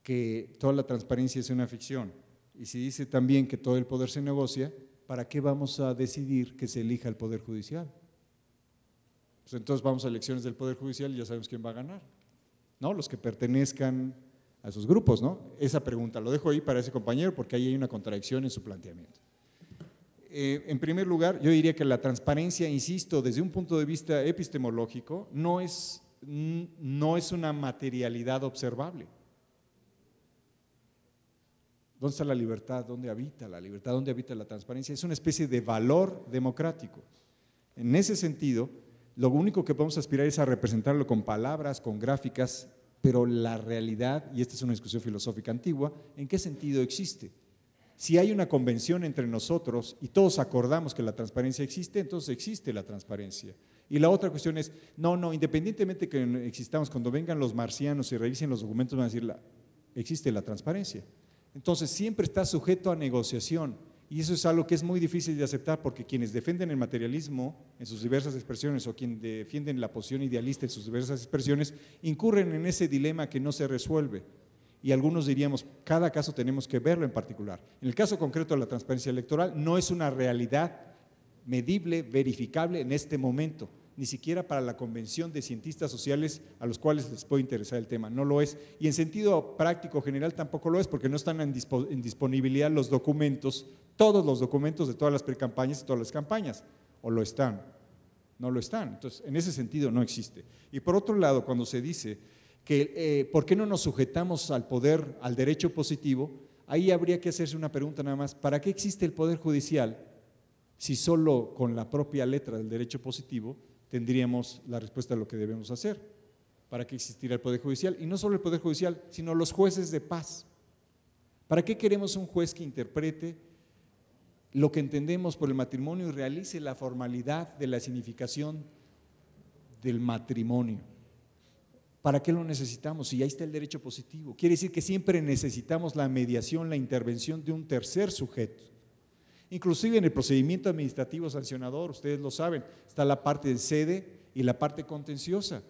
que toda la transparencia es una ficción y si dice también que todo el poder se negocia, ¿para qué vamos a decidir que se elija el poder judicial? Pues entonces vamos a elecciones del poder judicial y ya sabemos quién va a ganar, ¿no? Los que pertenezcan a esos grupos, ¿no? Esa pregunta lo dejo ahí para ese compañero porque ahí hay una contradicción en su planteamiento. En primer lugar, yo diría que la transparencia, insisto, desde un punto de vista epistemológico, no es una materialidad observable. ¿Dónde está la libertad? ¿Dónde habita la libertad? ¿Dónde habita la transparencia? Es una especie de valor democrático. En ese sentido, lo único que podemos aspirar es a representarlo con palabras, con gráficas, pero la realidad, y esta es una discusión filosófica antigua, ¿en qué sentido existe? Si hay una convención entre nosotros y todos acordamos que la transparencia existe, entonces existe la transparencia. Y la otra cuestión es, no, independientemente que existamos, cuando vengan los marcianos y revisen los documentos van a decir, existe la transparencia. Entonces siempre está sujeto a negociación y eso es algo que es muy difícil de aceptar porque quienes defienden el materialismo en sus diversas expresiones o quienes defienden la posición idealista en sus diversas expresiones incurren en ese dilema que no se resuelve. Y algunos diríamos, cada caso tenemos que verlo en particular. En el caso concreto de la transparencia electoral no es una realidad medible, verificable en este momento, ni siquiera para la convención de cientistas sociales a los cuales les puede interesar el tema, no lo es. Y en sentido práctico general tampoco lo es porque no están en disponibilidad los documentos, todos los documentos de todas las precampañas y todas las campañas, o lo están, no lo están. Entonces, en ese sentido no existe. Y por otro lado, cuando se dice que ¿por qué no nos sujetamos al poder, al derecho positivo? Ahí habría que hacerse una pregunta nada más, ¿para qué existe el poder judicial si solo con la propia letra del derecho positivo tendríamos la respuesta a lo que debemos hacer? ¿Para qué existirá el poder judicial? Y no solo el poder judicial, sino los jueces de paz. ¿Para qué queremos un juez que interprete lo que entendemos por el matrimonio y realice la formalidad de la significación del matrimonio? ¿Para qué lo necesitamos? Si ahí está el derecho positivo. Quiere decir que siempre necesitamos la mediación, la intervención de un tercer sujeto. Inclusive en el procedimiento administrativo sancionador, ustedes lo saben, está la parte de sede y la parte contenciosa.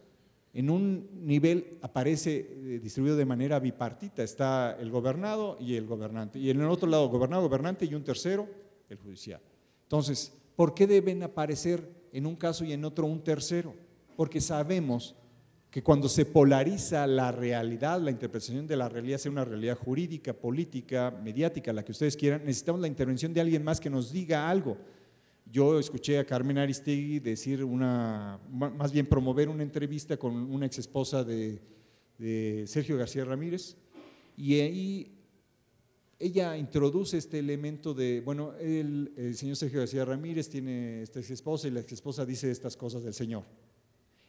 En un nivel aparece distribuido de manera bipartita, está el gobernado y el gobernante. Y en el otro lado, gobernado, gobernante y un tercero, el judicial. Entonces, ¿por qué deben aparecer en un caso y en otro un tercero? Porque sabemos que cuando se polariza la realidad, la interpretación de la realidad sea una realidad jurídica, política, mediática, la que ustedes quieran, necesitamos la intervención de alguien más que nos diga algo. Yo escuché a Carmen Aristegui decir más bien promover una entrevista con una ex esposa de Sergio García Ramírez, y ahí ella introduce este elemento de, bueno, el señor Sergio García Ramírez tiene esta ex esposa y la ex esposa dice estas cosas del señor.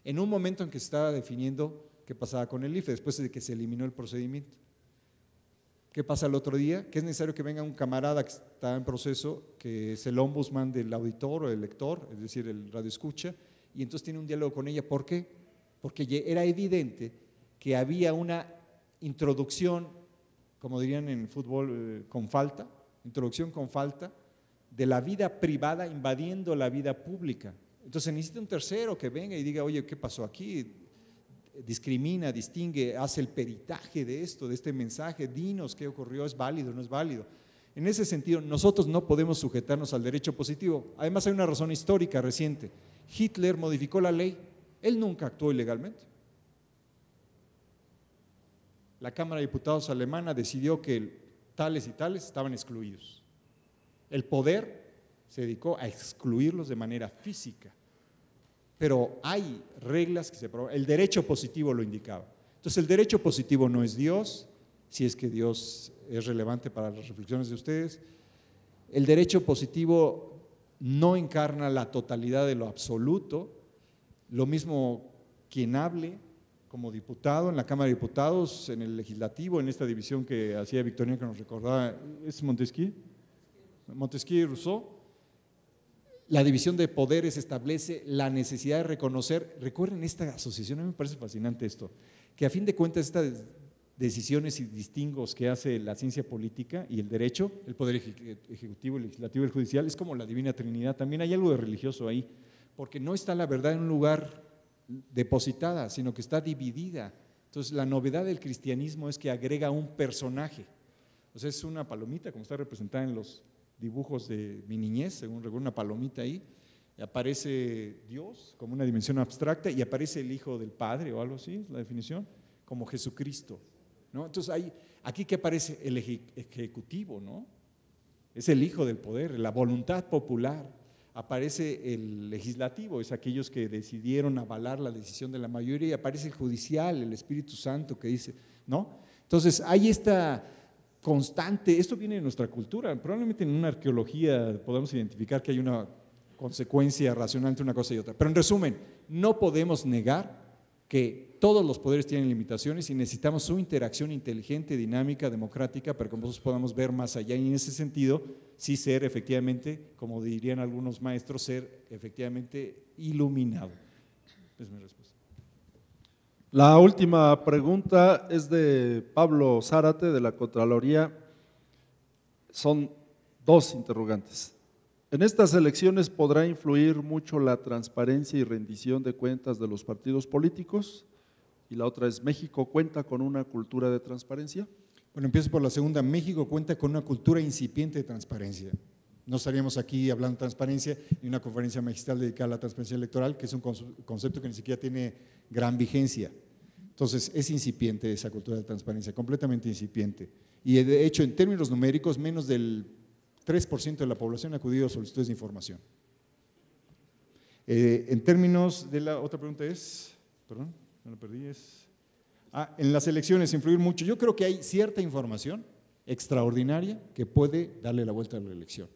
En un momento en que se estaba definiendo qué pasaba con el IFE, después de que se eliminó el procedimiento. ¿Qué pasa el otro día? Que es necesario que venga un camarada que está en proceso, que es el ombudsman del auditor o del lector, es decir, el radioescucha, y entonces tiene un diálogo con ella. ¿Por qué? Porque era evidente que había una introducción, como dirían en fútbol, con falta, introducción con falta, de la vida privada invadiendo la vida pública. Entonces necesita un tercero que venga y diga, oye, ¿qué pasó aquí? Discrimina, distingue, hace el peritaje de esto, de este mensaje, dinos qué ocurrió, ¿es válido o no es válido? En ese sentido, nosotros no podemos sujetarnos al derecho positivo. Además hay una razón histórica reciente. Hitler modificó la ley, él nunca actuó ilegalmente. La Cámara de Diputados alemana decidió que tales y tales estaban excluidos. El poder se dedicó a excluirlos de manera física, pero hay reglas que el derecho positivo lo indicaba. Entonces el derecho positivo no es Dios, si es que Dios es relevante para las reflexiones de ustedes. El derecho positivo no encarna la totalidad de lo absoluto, lo mismo quien hable como diputado en la Cámara de Diputados, en el Legislativo, en esta división que hacía Victorina, que nos recordaba, ¿es Montesquieu? Montesquieu y Rousseau. La división de poderes establece la necesidad de reconocer, recuerden esta asociación, a mí me parece fascinante esto, que a fin de cuentas estas decisiones y distingos que hace la ciencia política y el derecho, el poder ejecutivo, el legislativo y el judicial, es como la divina Trinidad, también hay algo de religioso ahí, porque no está la verdad en un lugar depositada, sino que está dividida. Entonces la novedad del cristianismo es que agrega un personaje, o sea, es una palomita como está representada en los dibujos de mi niñez, según recuerdo, una palomita ahí, aparece Dios como una dimensión abstracta y aparece el Hijo del Padre o algo así, la definición, como Jesucristo, ¿no? Entonces aquí que aparece el ejecutivo, ¿no? Es el Hijo del Poder, la voluntad popular. Aparece el legislativo, es aquellos que decidieron avalar la decisión de la mayoría, y aparece el judicial, el Espíritu Santo que dice, ¿no? Entonces hay esta constante, esto viene de nuestra cultura, probablemente en una arqueología podemos identificar que hay una consecuencia racional entre una cosa y otra, pero en resumen, no podemos negar que todos los poderes tienen limitaciones y necesitamos su interacción inteligente, dinámica, democrática, para que nosotros podamos ver más allá, y en ese sentido sí ser efectivamente, como dirían algunos maestros, ser efectivamente iluminado. Es mi respuesta. La última pregunta es de Pablo Zárate, de la Contraloría. Son dos interrogantes. ¿En estas elecciones podrá influir mucho la transparencia y rendición de cuentas de los partidos políticos? Y la otra es, ¿México cuenta con una cultura de transparencia? Bueno, empiezo por la segunda. México cuenta con una cultura incipiente de transparencia. No estaríamos aquí hablando de transparencia y una conferencia magistral dedicada a la transparencia electoral, que es un concepto que ni siquiera tiene gran vigencia. Entonces, es incipiente esa cultura de transparencia, completamente incipiente. Y de hecho, en términos numéricos, menos del 3% de la población ha acudido a solicitudes de información. En términos de la otra pregunta es, perdón, me lo perdí, en las elecciones influir mucho. Yo creo que hay cierta información extraordinaria que puede darle la vuelta a la elección.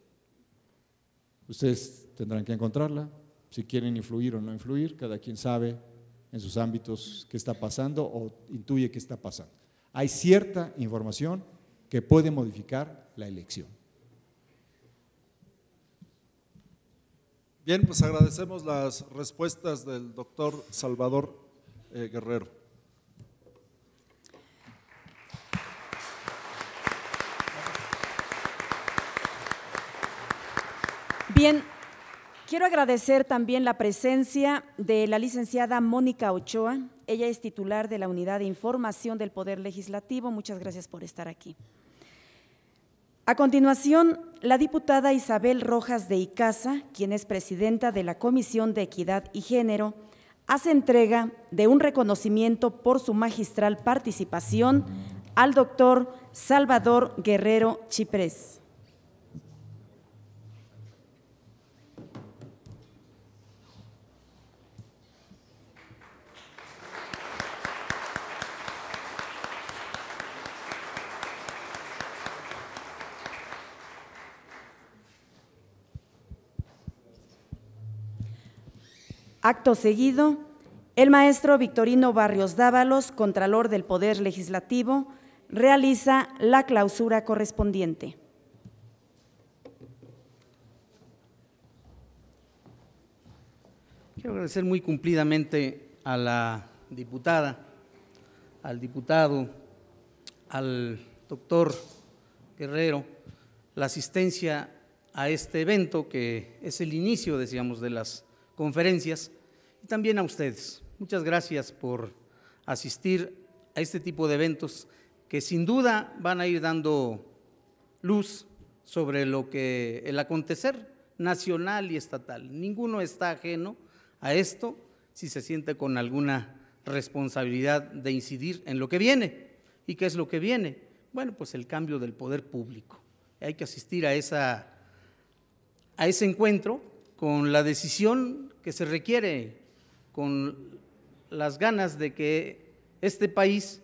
Ustedes tendrán que encontrarla, si quieren influir o no influir, cada quien sabe en sus ámbitos qué está pasando o intuye qué está pasando. Hay cierta información que puede modificar la elección. Bien, pues agradecemos las respuestas del doctor Salvador Guerrero. Bien, quiero agradecer también la presencia de la licenciada Mónica Ochoa. Ella es titular de la Unidad de Información del Poder Legislativo. Muchas gracias por estar aquí. A continuación, la diputada Isabel Rojas de Icaza, quien es presidenta de la Comisión de Equidad y Género, hace entrega de un reconocimiento por su magistral participación al doctor Salvador Guerrero Chiprés. Acto seguido, el maestro Victorino Barrios Dávalos, Contralor del Poder Legislativo, realiza la clausura correspondiente. Quiero agradecer muy cumplidamente a la diputada, al diputado, al doctor Guerrero, la asistencia a este evento que es el inicio, decíamos, de las conferencias, y también a ustedes. Muchas gracias por asistir a este tipo de eventos que sin duda van a ir dando luz sobre lo que el acontecer nacional y estatal. Ninguno está ajeno a esto si se siente con alguna responsabilidad de incidir en lo que viene. ¿Y qué es lo que viene? Bueno, pues el cambio del poder público. Hay que asistir a ese encuentro con la decisión que se requiere, con las ganas de que este país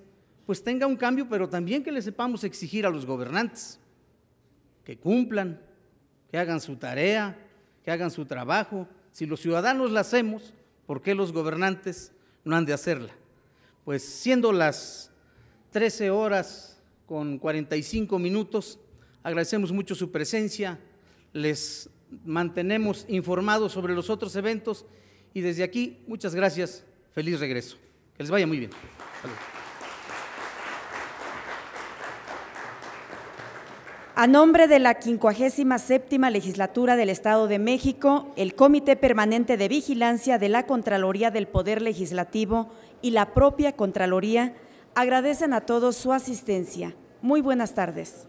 pues tenga un cambio, pero también que le sepamos exigir a los gobernantes que cumplan, que hagan su tarea, que hagan su trabajo. Si los ciudadanos la hacemos, ¿por qué los gobernantes no han de hacerla? Pues siendo las 13:45, agradecemos mucho su presencia, les mantenemos informados sobre los otros eventos y desde aquí, muchas gracias, feliz regreso, que les vaya muy bien. Salud. A nombre de la 57ª Legislatura del Estado de México, el Comité Permanente de Vigilancia de la Contraloría del Poder Legislativo y la propia Contraloría agradecen a todos su asistencia. Muy buenas tardes.